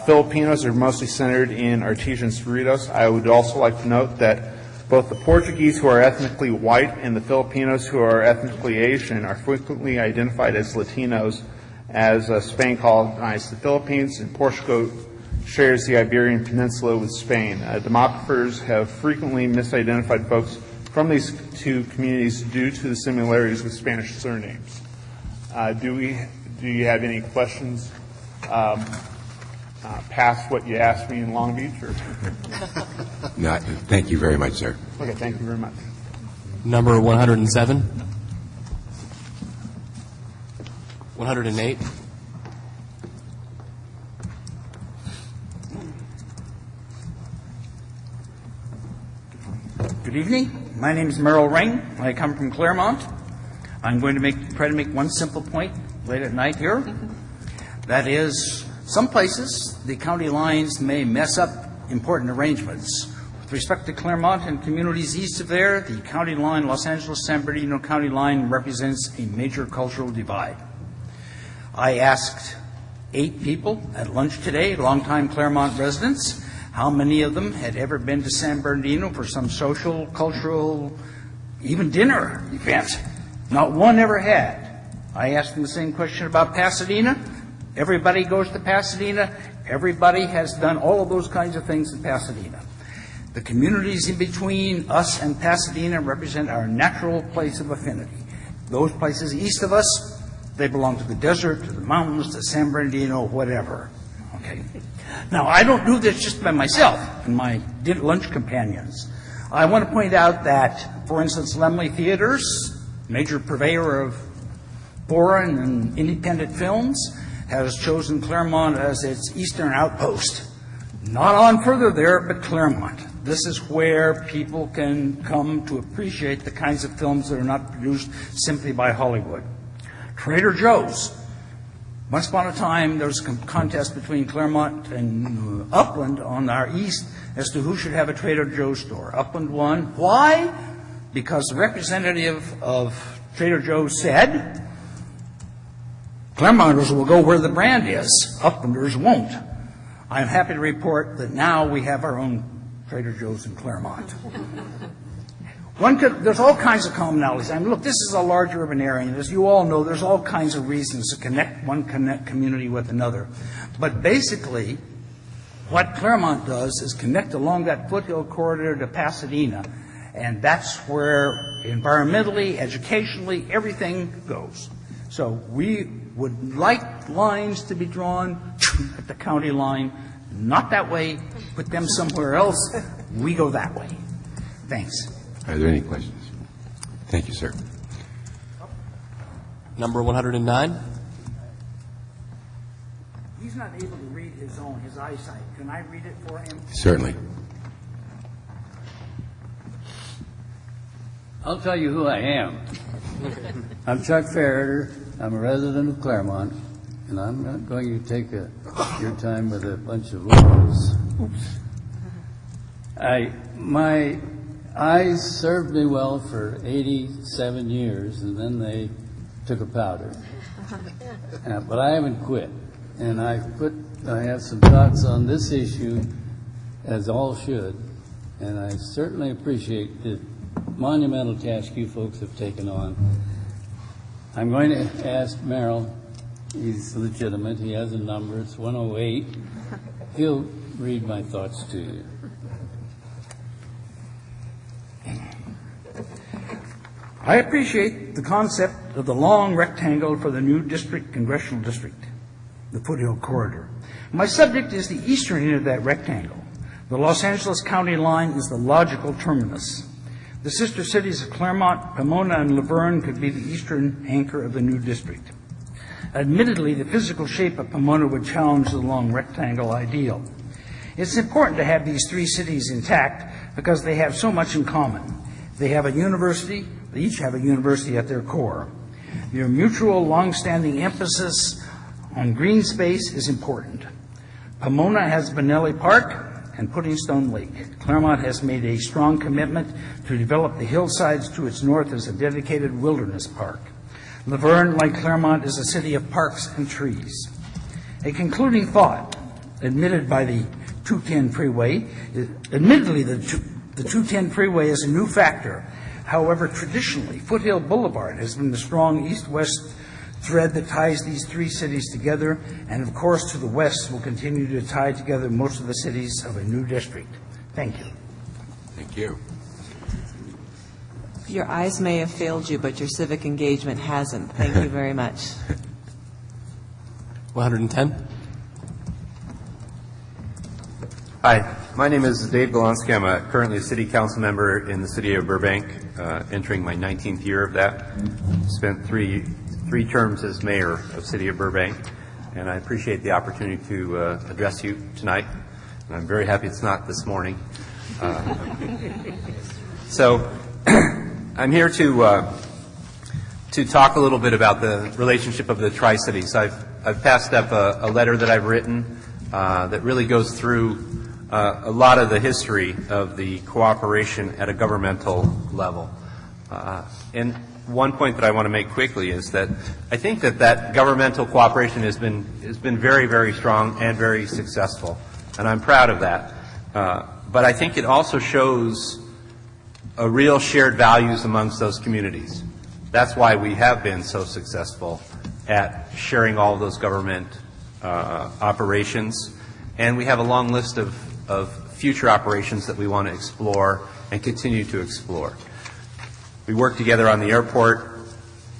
Filipinos are mostly centered in Artesia and Cerritos. I would also like to note that both the Portuguese, who are ethnically white, and the Filipinos, who are ethnically Asian, are frequently identified as Latinos, as Spain colonized the Philippines, and Portugal shares the Iberian Peninsula with Spain. Demographers have frequently misidentified folks from these two communities due to the similarities with Spanish surnames. Do you have any questions past what you asked me in Long Beach? Or? No, thank you very much, sir. Okay, thank you very much. Number 107. 108. Good evening. My name is Merrill Ring. I come from Claremont. I'm going to try to make one simple point late at night here. That is, some places the county lines may mess up important arrangements. With respect to Claremont and communities east of there, the county line, Los Angeles, San Bernardino County line, represents a major cultural divide. I asked 8 people at lunch today, longtime Claremont residents, how many of them had ever been to San Bernardino for some social, cultural, even dinner event. Not one ever had. I asked them the same question about Pasadena. Everybody goes to Pasadena. Everybody has done all of those kinds of things in Pasadena. The communities in between us and Pasadena represent our natural place of affinity. Those places east of us, they belong to the desert, to the mountains, to San Bernardino, whatever. Okay. Now, I don't do this just by myself and my lunch companions. I want to point out that, for instance, Laemmle Theaters, major purveyor of foreign and independent films, has chosen Claremont as its eastern outpost. Not on further there, but Claremont. This is where people can come to appreciate the kinds of films that are not produced simply by Hollywood. Trader Joe's. Once upon a time, there was a contest between Claremont and Upland on our east as to who should have a Trader Joe's store. Upland won. Why? Because the representative of Trader Joe's said, Claremonters will go where the brand is. Uplanders won't. I am happy to report that now we have our own Trader Joe's in Claremont. There's all kinds of commonalities. I mean, look, this is a large urban area, and as you all know, there's all kinds of reasons to connect one community with another. But basically, what Claremont does is connect along that foothill corridor to Pasadena, and that's where environmentally, educationally, everything goes. So we would like lines to be drawn at the county line, not that way, put them somewhere else. We go that way. Thanks. Are there any questions? Thank you, sir. Number 109. He's not able to read his eyesight. Can I read it for him? Certainly. I'll tell you who I am. I'm Chuck Farrader. I'm a resident of Claremont, and I'm not going to take your time with a bunch of logos. My eyes served me well for 87 years, and then they took a powder. But I haven't quit, and I have some thoughts on this issue, as all should, and I certainly appreciate the monumental task you folks have taken on. I'm going to ask Merrill. He's legitimate. He has a number. It's 108. He'll read my thoughts to you. I appreciate the concept of the long rectangle for the new congressional district, the foothill corridor. My subject is the eastern end of that rectangle. The Los Angeles County line is the logical terminus. The sister cities of Claremont, Pomona, and Laverne could be the eastern anchor of the new district. Admittedly, the physical shape of Pomona would challenge the long rectangle ideal. It's important to have these 3 cities intact because they have so much in common. They have a university. They each have a university at their core. Their mutual, long-standing emphasis on green space is important. Pomona has Benelli Park and Pudding Stone Lake. Claremont has made a strong commitment to develop the hillsides to its north as a dedicated wilderness park. Laverne, like Claremont, is a city of parks and trees. A concluding thought, admitted by the 210 freeway, admittedly the 210 freeway is a new factor. However, traditionally, Foothill Boulevard has been the strong east-west thread that ties these 3 cities together, and of course to the west will continue to tie together most of the cities of a new district. Thank you. Thank you. Your eyes may have failed you, but your civic engagement hasn't. Thank you very much. 110. Hi, my name is Dave Golonsky. I'm currently a city council member in the city of Burbank, entering my 19th year of that. Spent three terms as mayor of city of Burbank, and I appreciate the opportunity to address you tonight. And I'm very happy it's not this morning. So I'm here to talk a little bit about the relationship of the Tri-Cities. I've passed up a letter that I've written that really goes through a lot of the history of the cooperation at a governmental level. And one point that I want to make quickly is that I think that governmental cooperation has been very, very strong and very successful, and I'm proud of that. But I think it also shows a real shared values amongst those communities. That's why we have been so successful at sharing all of those government operations, and we have a long list of future operations that we want to explore and continue to explore. We work together on the airport.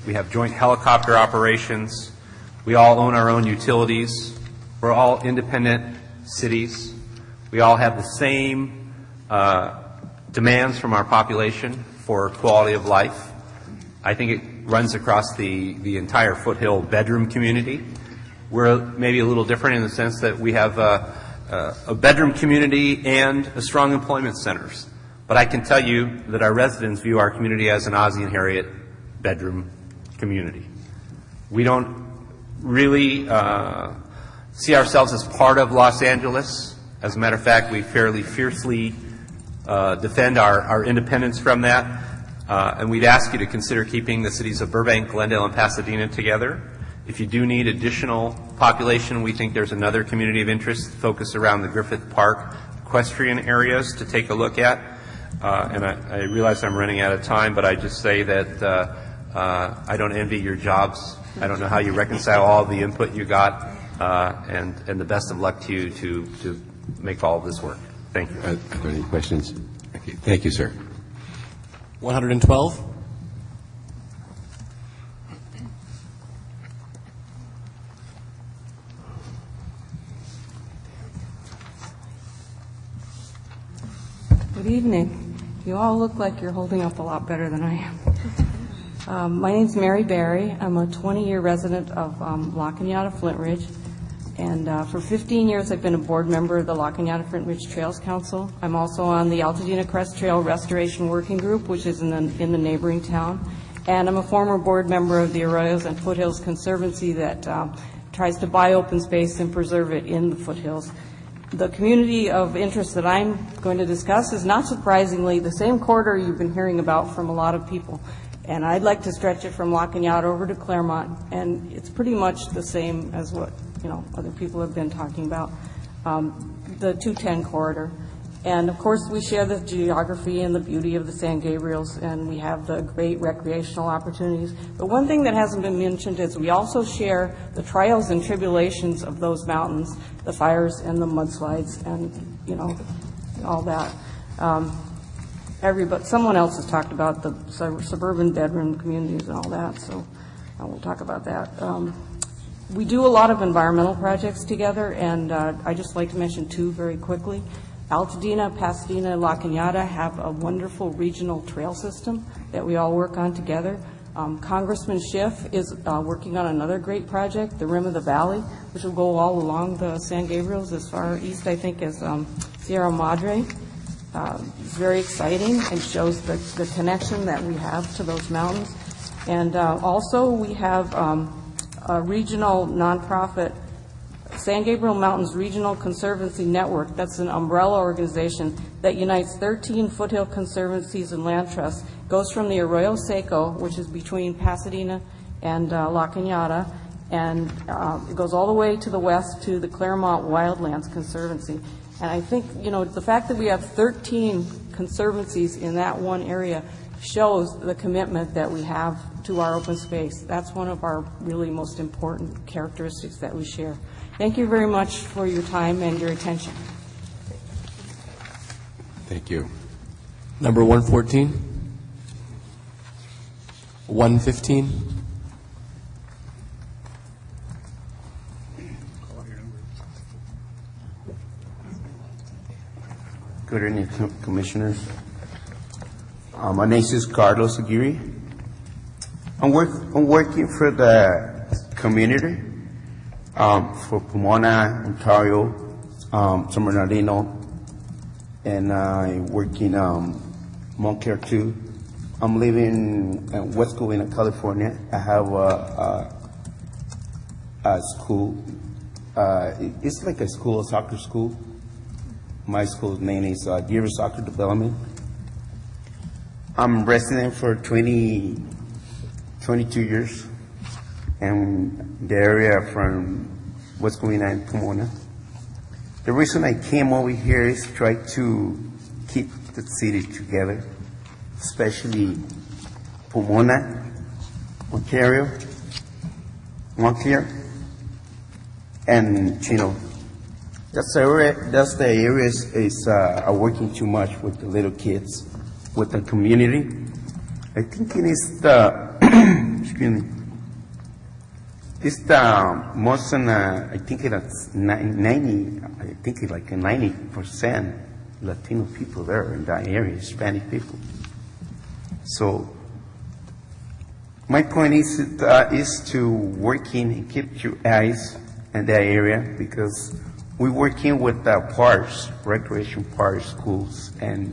We have joint helicopter operations. We all own our own utilities. We're all independent cities. We all have the same demands from our population for quality of life. I think it runs across the entire foothill bedroom community. We're maybe a little different in the sense that we have a bedroom community and a strong employment centers. But I can tell you that our residents view our community as an Ozzie and Harriet bedroom community. We don't really see ourselves as part of Los Angeles. As a matter of fact, we fairly fiercely defend our independence from that. And we'd ask you to consider keeping the cities of Burbank, Glendale, and Pasadena together. If you do need additional population, we think there's another community of interest focused around the Griffith Park equestrian areas to take a look at. And I realize I'm running out of time, but I just say that I don't envy your jobs. I don't know how you reconcile all the input you got, and the best of luck to you to make all of this work. Thank you. Are there any questions? Okay. Thank you, sir. 112? Good evening. You all look like you're holding up a lot better than I am. My name's Mary Barry. I'm a 20-year resident of La Cañada Flint Ridge, and for 15 years I've been a board member of the La Cañada Flint Ridge Trails Council. I'm also on the Altadena Crest Trail Restoration Working Group, which is in the neighboring town, and I'm a former board member of the Arroyos and Foothills Conservancy that tries to buy open space and preserve it in the foothills. The community of interest that I'm going to discuss is not surprisingly the same corridor you've been hearing about from a lot of people. And I'd like to stretch it from La Cañada over to Claremont, and it's pretty much the same as what other people have been talking about, the 210 corridor. And of course we share the geography and the beauty of the San Gabriels, and we have the great recreational opportunities. But one thing that hasn't been mentioned is we also share the trials and tribulations of those mountains, the fires and the mudslides and all that. Someone else has talked about the suburban bedroom communities and all that, so I won't talk about that. We do a lot of environmental projects together, and I just like to mention two very quickly. Altadena, Pasadena, and La Cañada have a wonderful regional trail system that we all work on together. Congressman Schiff is working on another great project, the Rim of the Valley, which will go all along the San Gabriels as far east, I think, as Sierra Madre. It's very exciting and shows the connection that we have to those mountains. And also we have a regional nonprofit, San Gabriel Mountains Regional Conservancy Network. That's an umbrella organization that unites 13 foothill conservancies and land trusts. Goes from the Arroyo Seco, which is between Pasadena and La Cañada, and it goes all the way to the west to the Claremont Wildlands Conservancy. And I think, the fact that we have 13 conservancies in that one area shows the commitment that we have to our open space. That's one of our really most important characteristics that we share. Thank you very much for your time and your attention. Thank you. Number 114? 115? Good evening, Commissioners. My name is Carlos Aguirre. I'm working for the community, for Pomona, Ontario, San Bernardino, and I work in Montclair too. I'm living in West Covina, California. I have a school. It's like a school, a soccer school. My school's name is Deer Soccer Development. I'm resident for 20 22 years, and the area from what's going on in Pomona. The reason I came over here is try to keep the city together, especially Pomona, Ontario, Montclair, and Chino. That's the areas are working too much with the little kids, with the community. I think it is the, excuse me, it's the most than, I think it's 90, I think it's like 90% Latino people there in that area, Hispanic people. So my point is to working and keep your eyes in that area, because we're working with parks, recreation parks, schools, and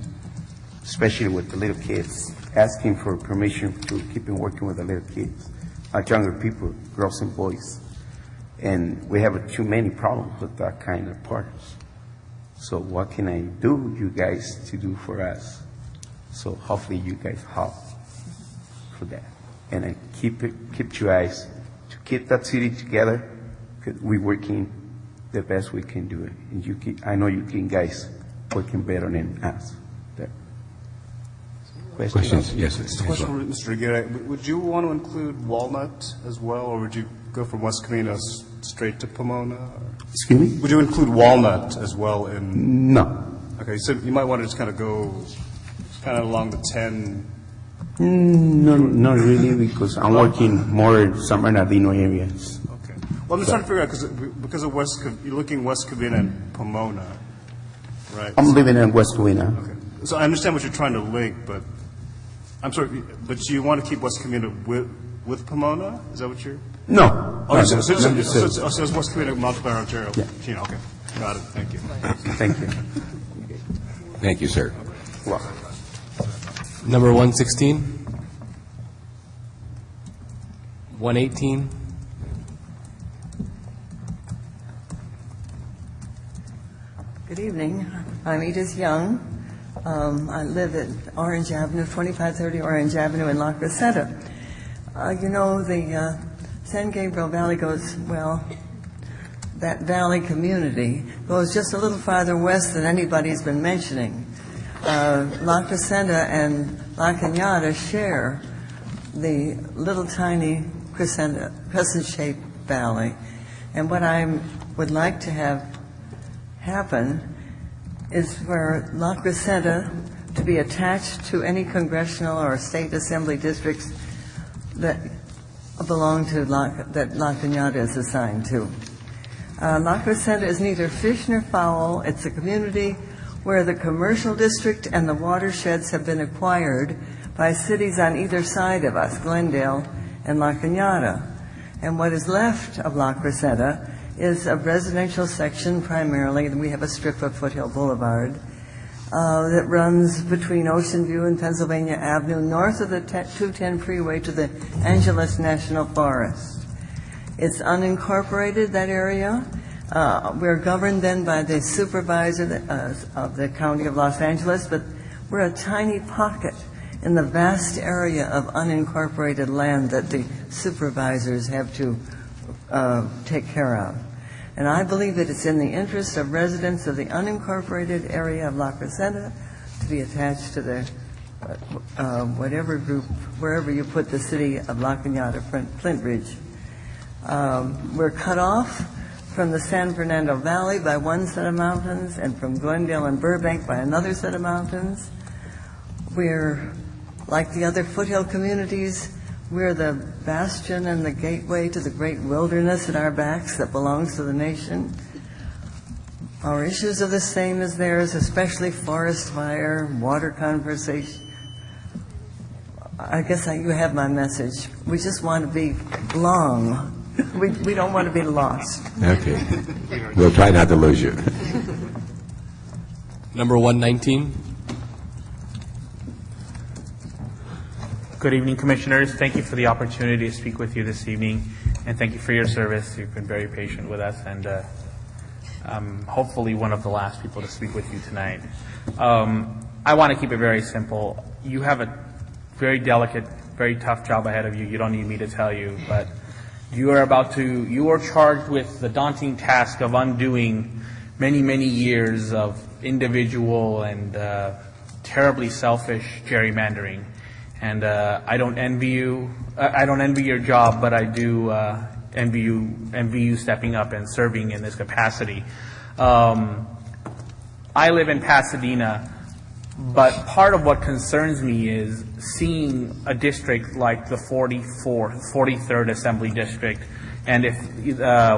especially with the little kids, asking for permission to keep on working with the little kids, younger people, girls and boys. And we have too many problems with that kind of parks. So what can I do, you guys, to do for us? So hopefully you guys help for that. And I keep your eyes to keep that city together, because we're working the best we can do it. And I know you can guys working better than us. There. Questions? Yes. Just a question for Mr. Aguirre. Would you want to include Walnut as well, or would you go from West Covina straight to Pomona? Excuse me? Would you include Walnut as well in? No. Okay, so you might want to just kind of go kind of along the 10. No, not really, because I'm working more in San Bernardino areas. Okay. Well, I'm just trying to figure out, because of you're looking West Covina and Pomona, right? I'm living in West Covina. Okay. So I understand what you're trying to link, but I'm sorry, but you want to keep West Covina with Pomona? Is that what you're? No. Oh, so it's West Covina, Montclair, Ontario. Yeah. Chino, okay. Got it. Thank you. Thank you. Thank you, sir. Well, Number 116, 118, Good evening. I'm Edith Young. I live at Orange Avenue, 2530 Orange Avenue in La Crescenta. You know, the San Gabriel Valley goes, well, that valley community goes just a little farther west than anybody's been mentioning. La Crescenta and La Cañada share the little tiny crescent-shaped valley. And what I would like to have happen is for La Crescenta to be attached to any congressional or state assembly districts that belong to that La Cañada is assigned to. La Crescenta is neither fish nor fowl. It's a community where the commercial district and the watersheds have been acquired by cities on either side of us, Glendale and La Cañada. And what is left of La Crescenta is a residential section primarily, and we have a strip of Foothill Boulevard that runs between Ocean View and Pennsylvania Avenue, north of the 210 freeway to the Angeles National Forest. It's unincorporated, that area. We're governed then by the supervisor of the County of Los Angeles, but we're a tiny pocket in the vast area of unincorporated land that the supervisors have to take care of. And I believe that it's in the interest of residents of the unincorporated area of La Crescenta to be attached to the whatever group, wherever you put the city of La Cañada, Flint Ridge. We're cut off from the San Fernando Valley by one set of mountains, and from Glendale and Burbank by another set of mountains. We're, like the other foothill communities, we're the bastion and the gateway to the great wilderness at our backs that belongs to the nation. Our issues are the same as theirs, especially forest fire, water conservation. I guess you have my message. We just want to be long. We don't want to be lost. Okay. We'll try not to lose you. Number 119. Good evening, Commissioners. Thank you for the opportunity to speak with you this evening, and thank you for your service. You've been very patient with us, and I'm hopefully one of the last people to speak with you tonight. I want to keep it very simple. You have a very delicate very tough job ahead of you. You don't need me to tell you, but you are charged with the daunting task of undoing many, many years of individual and terribly selfish gerrymandering. And I don't envy you. I don't envy your job, but I do envy you stepping up and serving in this capacity. I live in Pasadena, but part of what concerns me is seeing a district like the 43rd Assembly District, and if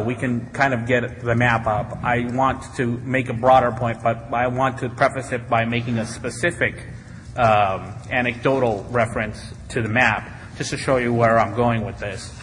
we can kind of get the map up, I want to make a broader point, but I want to preface it by making a specific anecdotal reference to the map, just to show you where I'm going with this.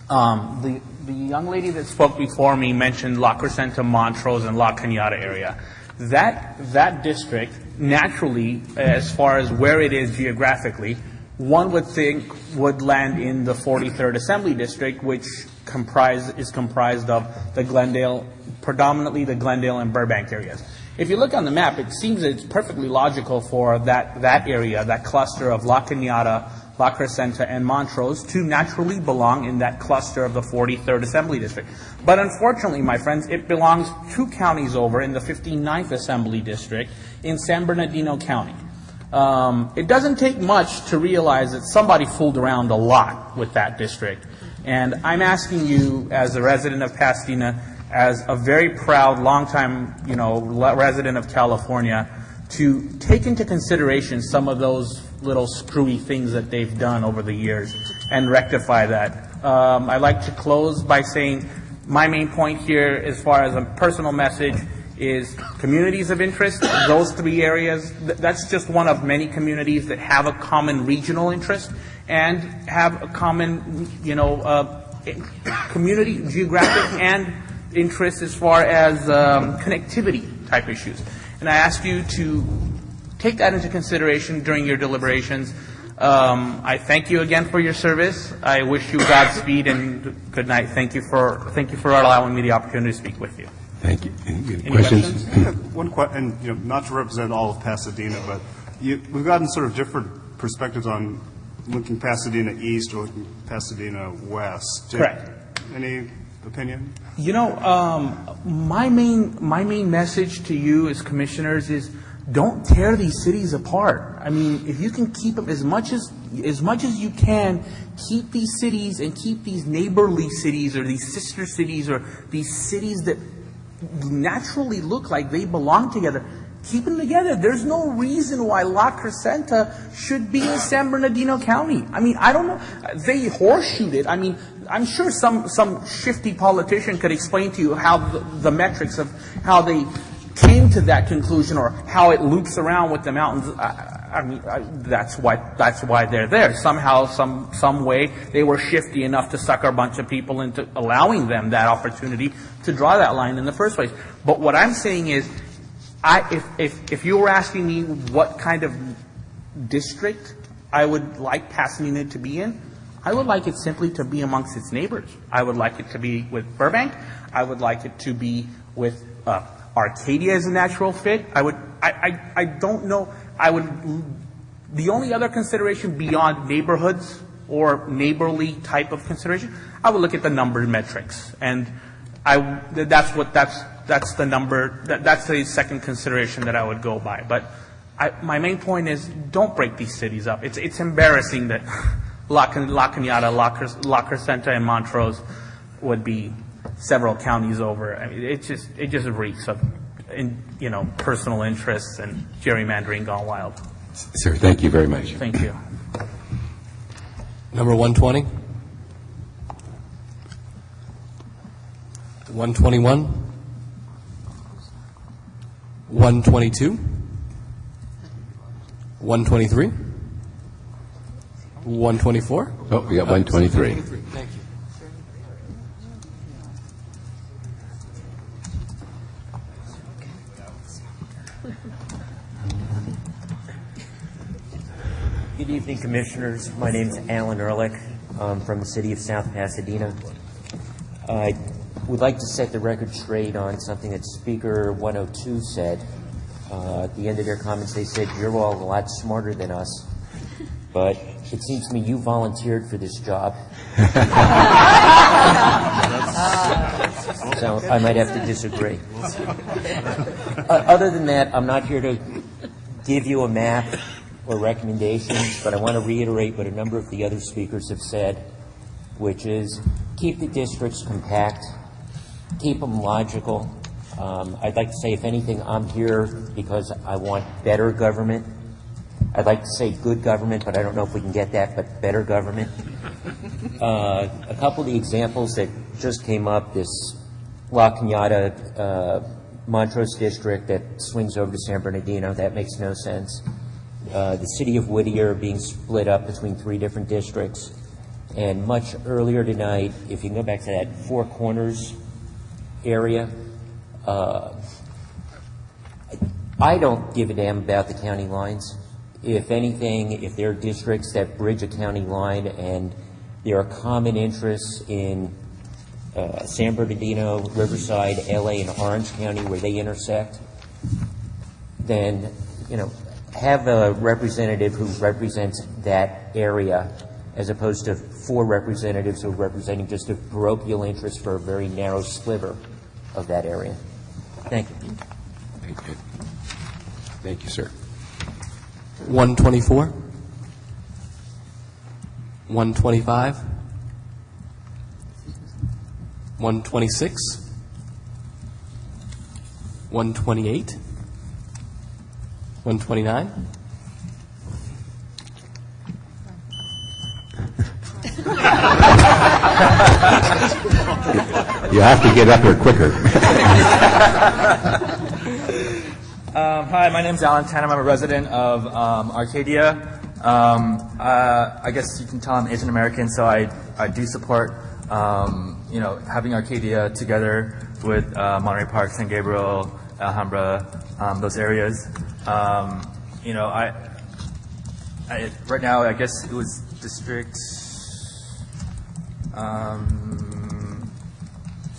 The young lady that spoke before me mentioned La Crescenta, Montrose, and La Cañada area. That district, naturally, as far as where it is geographically, one would think would land in the 43rd Assembly District, which is comprised of the Glendale, predominantly the Glendale and Burbank areas. If you look on the map, it seems that it's perfectly logical for that area, that cluster of La Cañada, La Crescenta, and Montrose to naturally belong in that cluster of the 43rd Assembly District. But unfortunately, my friends, it belongs 2 counties over in the 59th Assembly District in San Bernardino County. It doesn't take much to realize that somebody fooled around a lot with that district. And I'm asking you, as a resident of Pasadena, as a very proud, longtime, resident of California, to take into consideration some of those little screwy things that they've done over the years and rectify that. I'd like to close by saying my main point here, as far as a personal message, is communities of interest. Those 3 areas, that's just one of many communities that have a common regional interest and have a common, community, geographic, and interest as far as connectivity type issues. And I ask you to take that into consideration during your deliberations. I thank you again for your service. I wish you Godspeed and good night. Thank you for allowing me the opportunity to speak with you. Thank you. Any questions? I have one question, and not to represent all of Pasadena, but we've gotten sort of different perspectives on looking Pasadena east or looking Pasadena west. Correct. Any opinion? My main message to you as commissioners is don't tear these cities apart. I mean, if you can keep them as much as you can, keep these cities and keep these neighborly cities or these sister cities or these cities that naturally look like they belong together. Keep them together. There's no reason why La Crescenta should be in San Bernardino County. I mean, I don't know. They horseshoed it. I mean, I'm sure some shifty politician could explain to you how the metrics of how they came to that conclusion or how it loops around with the mountains. That's why they're there. Somehow, some way, they were shifty enough to sucker a bunch of people into allowing them that opportunity to draw that line in the first place. But what I'm saying is, if you were asking me what kind of district I would like Pasadena to be in, I would like it simply to be amongst its neighbors. I would like it to be with Burbank. I would like it to be with Arcadia as a natural fit. I don't know. The only other consideration beyond neighborhoods or neighborly type of consideration, I would look at the number metrics, and that's the number. That's the second consideration that I would go by. But my main point is, don't break these cities up. It's embarrassing that La Cañada, La Crescenta, and Montrose would be several counties over. I mean, it just reeks of personal interests and gerrymandering gone wild. Sir, thank you very much. Thank you. Number 120. 121. 122. 123. 124. Oh, we got 123. Thank you. Good evening, Commissioners. My name is Alan Ehrlich. I'm from the city of South Pasadena. I would like to set the record straight on something that Speaker 102 said. At the end of their comments, they said, "You're all a lot smarter than us." but it seems to me you volunteered for this job. So I might have to disagree. Other than that, I'm not here to give you a map or recommendations, but I want to reiterate what a number of the other speakers have said, which is keep the districts compact, keep them logical. I'd like to say, if anything, I'm here because I want better government. I'd like to say good government, but I don't know if we can get that, but better government. A couple of the examples that just came up, this La Cañada Montrose district that swings over to San Bernardino, that makes no sense. The city of Whittier being split up between 3 different districts. And much earlier tonight, if you can go back to that Four Corners area, I don't give a damn about the county lines. If anything, if there are districts that bridge a county line and there are common interests in San Bernardino, Riverside, LA, and Orange County where they intersect, then, have a representative who represents that area as opposed to 4 representatives who are representing just a parochial interest for a very narrow sliver of that area. Thank you. Thank you. Thank you, sir. 124, 125, 126, 128, 129. You have to get up here quicker. Hi, my name's Alan Tanham. I'm a resident of Arcadia. I guess you can tell I'm Asian American, so I do support having Arcadia together with Monterey Park, San Gabriel, Alhambra, those areas. Right now, I guess it was District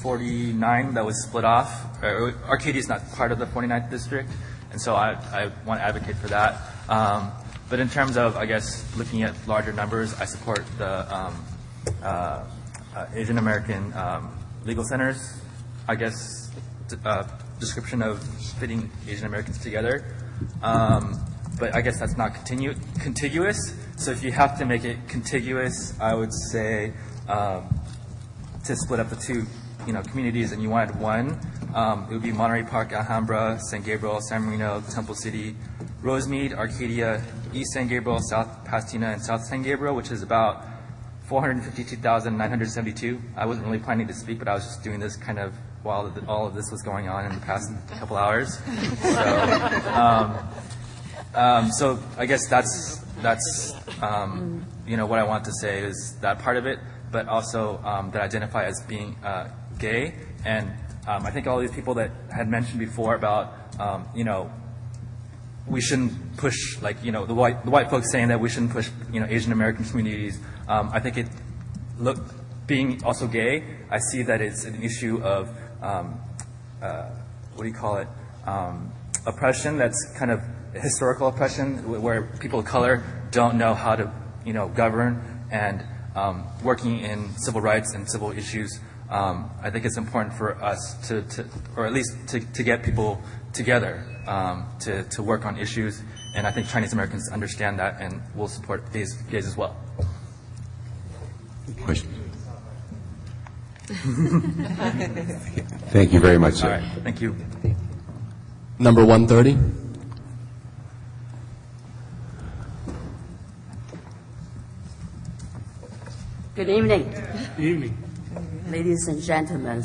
49 that was split off. Arcadia is not part of the 49th district, and so I want to advocate for that. But in terms of, I guess, looking at larger numbers, I support the Asian American legal centers, I guess, description of fitting Asian Americans together. But I guess that's not contiguous. So if you have to make it contiguous, I would say to split up the 2 communities and you wanted one, it would be Monterey Park, Alhambra, San Gabriel, San Marino, Temple City, Rosemead, Arcadia, East San Gabriel, South Pasadena, and South San Gabriel, which is about 452,972. I wasn't really planning to speak, but I was just doing this kind of while all of this was going on in the past couple hours. So I guess that's what I want to say is that part of it, but also that identify as being gay. And I think all these people that had mentioned before about we shouldn't push, like, the white folks saying that we shouldn't push Asian American communities. I think being also gay, I see that it's an issue of oppression. That's kind of historical oppression, where people of color don't know how to govern, and working in civil rights and civil issues. I think it's important for us to or at least to get people together to work on issues, and I think Chinese Americans understand that and will support gays as well. Question. Thank you very much, sir. All right, thank you. Number 130. Good evening. Good evening. Ladies and gentlemen,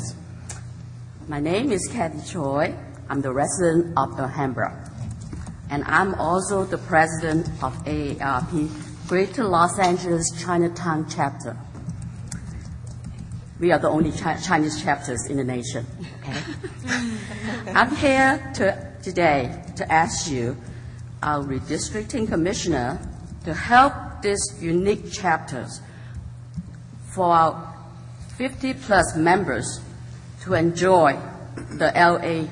my name is Kathy Choi. I'm the resident of Alhambra, and I'm also the president of AARP Greater Los Angeles Chinatown chapter. We are the only Chinese chapters in the nation. Okay? I'm here today to ask you, our redistricting commissioner, to help these unique chapters for our 50-plus members to enjoy the LA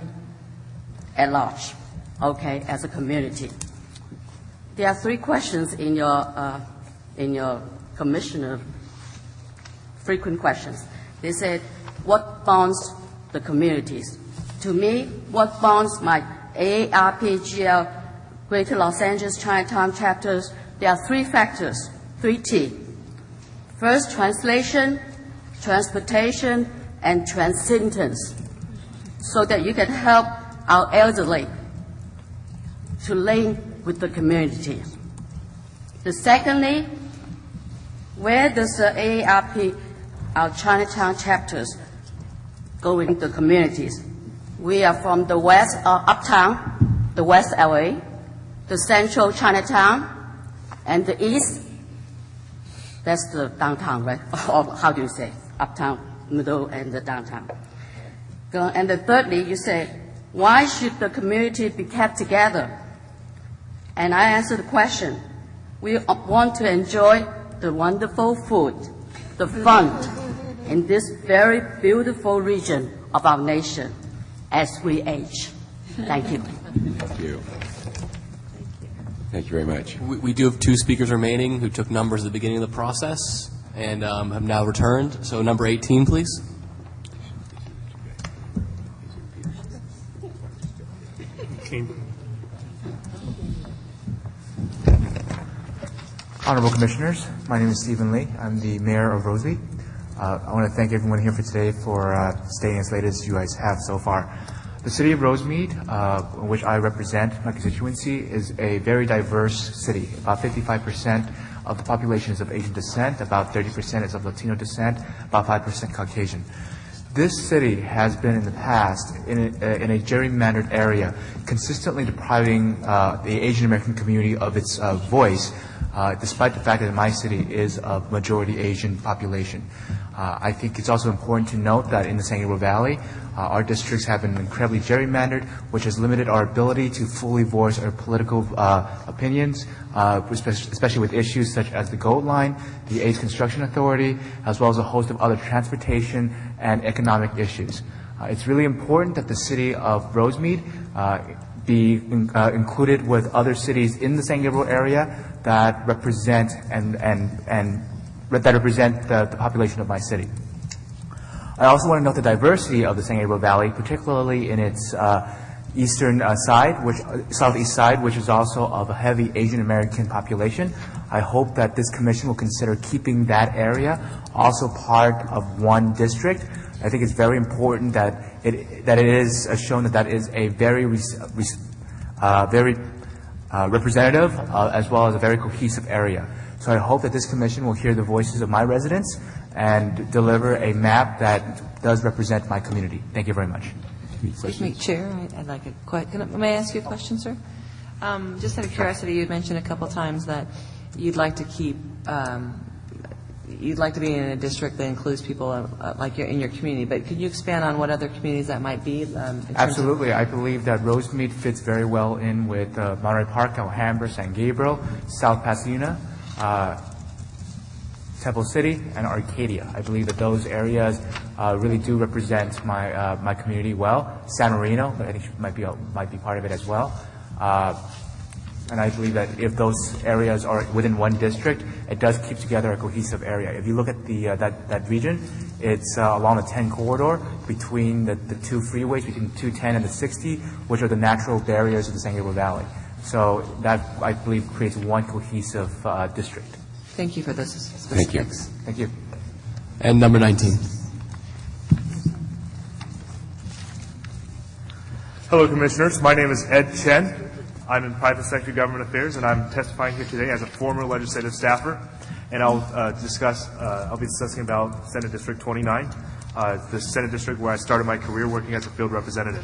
at large, okay, as a community. There are 3 questions in your commissioner frequent questions. They said, what bonds the communities? To me, what bonds my AARP-GL Greater Los Angeles Chinatown chapters? There are 3 factors, 3T. First, translation, transportation, and transcendence, so that you can help our elderly to link with the community. Secondly, where does the AARP, our Chinatown chapters, go in the communities? We are from the west, uptown, the West LA, the central Chinatown, and the east, that's the downtown, right? Or how do you say? Uptown, middle, and the downtown. And thirdly, you say, why should the community be kept together? And I answer the question, we want to enjoy the wonderful food, the fun, in this very beautiful region of our nation as we age. Thank you. Thank you. Thank you very much. We do have 2 speakers remaining who took numbers at the beginning of the process and have now returned. So number 18, please. Honorable Commissioners, my name is Stephen Lee. I'm the Mayor of Rosemead. I want to thank everyone here for today for staying as late as you guys have so far. The city of Rosemead, which I represent, my constituency, is a very diverse city. About 55% of the population is of Asian descent, about 30% is of Latino descent, about 5% Caucasian. This city has been in the past in a gerrymandered area, consistently depriving the Asian American community of its voice, despite the fact that my city is a majority Asian population. I think it's also important to note that in the San Gabriel Valley, our districts have been incredibly gerrymandered, which has limited our ability to fully voice our political opinions, especially with issues such as the Gold Line, the AIDS Construction Authority, as well as a host of other transportation and economic issues. It's really important that the city of Rosemead be included with other cities in the San Gabriel area that represent that represent the population of my city. I also want to note the diversity of the San Gabriel Valley, particularly in its eastern southeast side, which is also of a heavy Asian American population. I hope that this commission will consider keeping that area also part of one district. I think it's very important that it is shown that is a very representative as well as a very cohesive area. So I hope that this commission will hear the voices of my residents and deliver a map that does represent my community. Thank you very much. Excuse me, Chair, I'd like may I ask you a question, sir? Just out of curiosity, you had mentioned a couple times that you'd like to keep, you'd like to be in a district that includes people like in your community, but could you expand on what other communities that might be? Absolutely. I believe that Rosemead fits very well in with Monterey Park, Alhambra, San Gabriel, South Pasadena, Temple City, and Arcadia. I believe that those areas really do represent my community well. San Marino, but I think might be part of it as well. And I believe that if those areas are within one district, it does keep together a cohesive area. If you look at the that region, it's along the 10 corridor between the 2 freeways, between 210 and the 60, which are the natural barriers of the San Gabriel Valley. So that, I believe, creates one cohesive district. Thank you for those specifics. Thank you. Thank you. And number 19. Hello, Commissioners. My name is Ed Chen. I'm in Private Sector Government Affairs, and I'm testifying here today as a former legislative staffer. And I'll be discussing about Senate District 29, the Senate District where I started my career working as a field representative.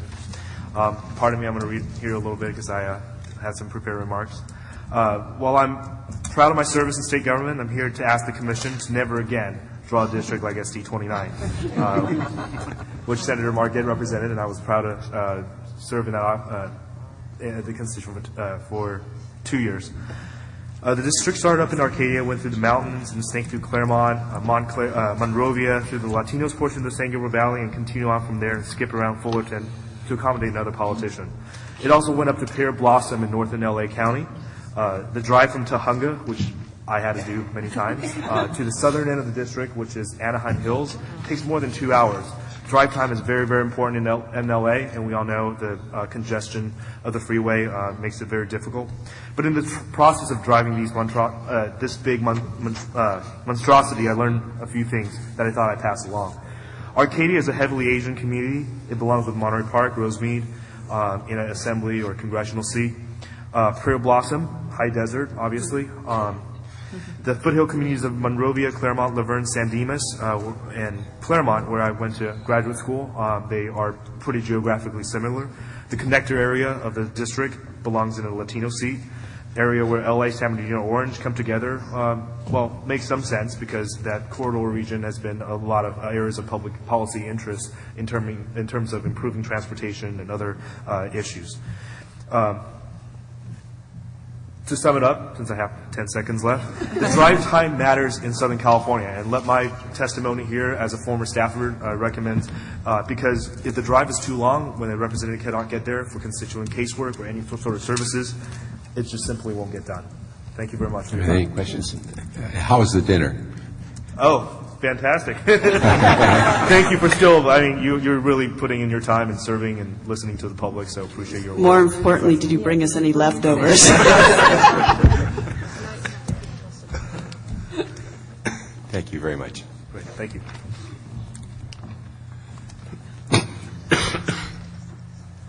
Pardon me, I'm going to read here a little bit because I had some prepared remarks. While I'm proud of my service in state government, I'm here to ask the Commission to never again draw a district like SD 29, which Senator Marquette represented, and I was proud to serve in that the constituent for 2 years. The district started up in Arcadia, went through the mountains, and snaked through Claremont, Monrovia, through the Latinos portion of the San Gabriel Valley, and continue on from there and skip around Fullerton to accommodate another politician. It also went up to Pear Blossom in northern LA County, The drive from Tahunga, which I had to do many times, to the southern end of the district, which is Anaheim Hills, takes more than 2 hours. Drive time is very, very important in LA, and we all know the congestion of the freeway makes it very difficult. But in the process of driving this big monstrosity, I learned a few things that I thought I'd pass along. Arcadia is a heavily Asian community. It belongs with Monterey Park, Rosemead, in an assembly or congressional seat. Prairie Blossom, high desert, obviously. The foothill communities of Monrovia, Claremont, Laverne, San Dimas, and Claremont, where I went to graduate school, they are pretty geographically similar. The connector area of the district belongs in a Latino seat. Area where LA, San Bernardino, Orange come together, makes some sense because that corridor region has been a lot of areas of public policy interest in terms of improving transportation and other issues. To sum it up, since I have 10 seconds left, the drive time matters in Southern California, and let my testimony here as a former staffer recommend, because if the drive is too long, when a representative cannot get there for constituent casework or any sort of services, it just simply won't get done. Thank you very much. Any questions? How was the dinner? Oh, fantastic. Thank you for you're really putting in your time and serving and listening to the public, so appreciate your work. More importantly, did you bring us any leftovers? Thank you very much. Great, thank you.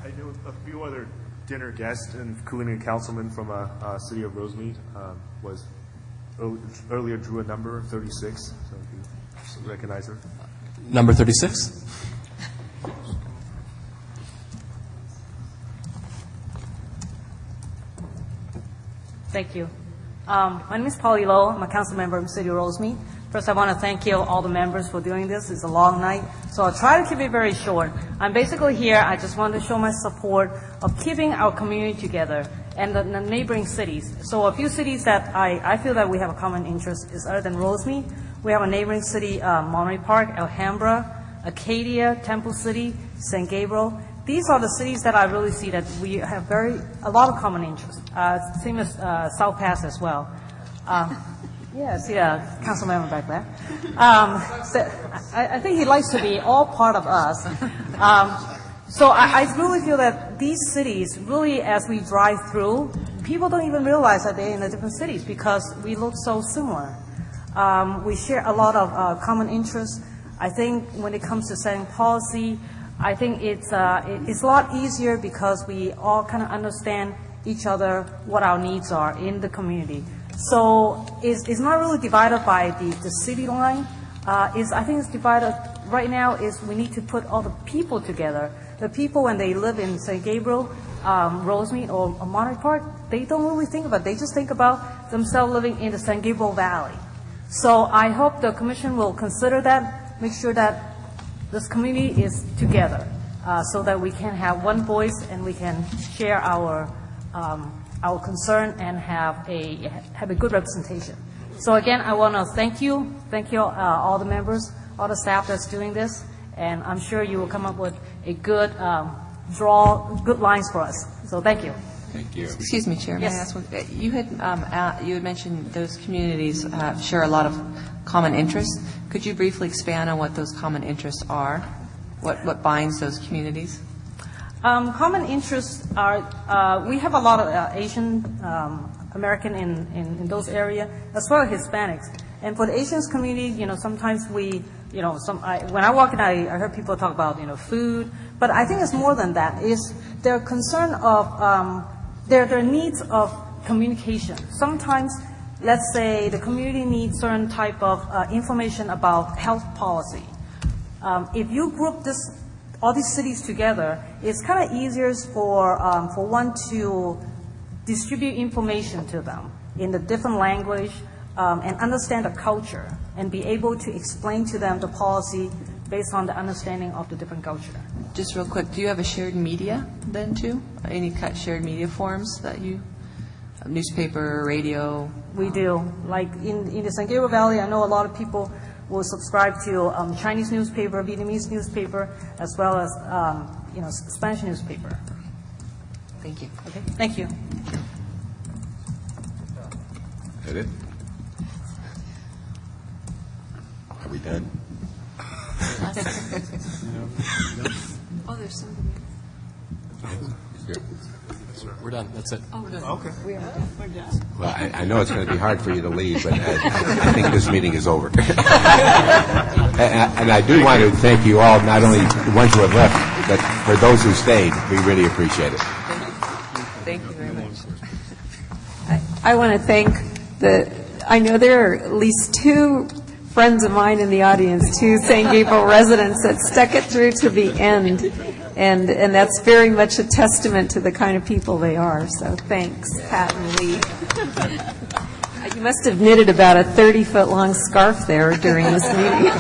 I know a few other dinner guests, including a councilman from city of Rosemead, was earlier drew a number 36. So if you recognize her. Number 36. Thank you. My name is Polly Lowe. I'm a council member from City of Rosemead. First, I want to thank you, all the members, for doing this. It's a long night, so I'll try to keep it very short. I'm basically here, I just want to show my support of keeping our community together and the neighboring cities. So a few cities that I feel that we have a common interest is other than Rosemead. We have a neighboring city, Monterey Park, Alhambra, Acadia, Temple City, San Gabriel. These are the cities that I really see that we have a lot of common interests. Same as South Pass as well. Yeah, I see a council member back there. I think he likes to be all part of us. So I really feel that these cities, really, as we drive through, people don't even realize that they're in the different cities because we look so similar. We share a lot of common interests. I think when it comes to setting policy, I think it's a lot easier because we all kind of understand each other, what our needs are in the community. So it's not really divided by the city line. I think it's divided right now is we need to put all the people together. The people, when they live in San Gabriel, Rosemead, or Monterey Park, they don't really think about it. They just think about themselves living in the San Gabriel Valley. So I hope the commission will consider that, make sure that this community is together so that we can have one voice and we can share our concern and have a good representation. So again, I want to thank you all the members, all the staff that's doing this, and I'm sure you will come up with a good good lines for us. So thank you. Thank you. Excuse me, Chair. Yes. May I ask one? You had mentioned those communities share a lot of common interests. Could you briefly expand on what those common interests are? What binds those communities? Common interests are we have a lot of Asian American in those areas as well as Hispanics. And for the Asian community, sometimes when I walk in, I heard people talk about food, but I think it's more than that. It's their concern of their needs of communication. Sometimes, let's say the community needs certain type of information about health policy. If you group all these cities together, it's kind of easier for one to distribute information to them in the different language and understand the culture and be able to explain to them the policy based on the understanding of the different culture. Just real quick, do you have a shared media then too? Any shared media forms that you, newspaper, radio? We do. Like in the San Gabriel Valley, I know a lot of people will subscribe to Chinese newspaper, Vietnamese newspaper, as well as Spanish newspaper. Thank you. Okay. Thank you. that it? Are we done? Oh, there's somebody. We're done. That's it. Oh, we're done. Okay. We are done. We're done. Well, I know it's going to be hard for you to leave, but I think this meeting is over. And I do want to thank you all, not only the ones who have left, but for those who stayed. We really appreciate it. Thank you very much. I want to thank I know there are at least two friends of mine in the audience, two St. Gabriel residents that stuck it through to the end. And that's very much a testament to the kind of people they are. So thanks, Pat and Lee. You must have knitted about a 30-foot long scarf there during this meeting.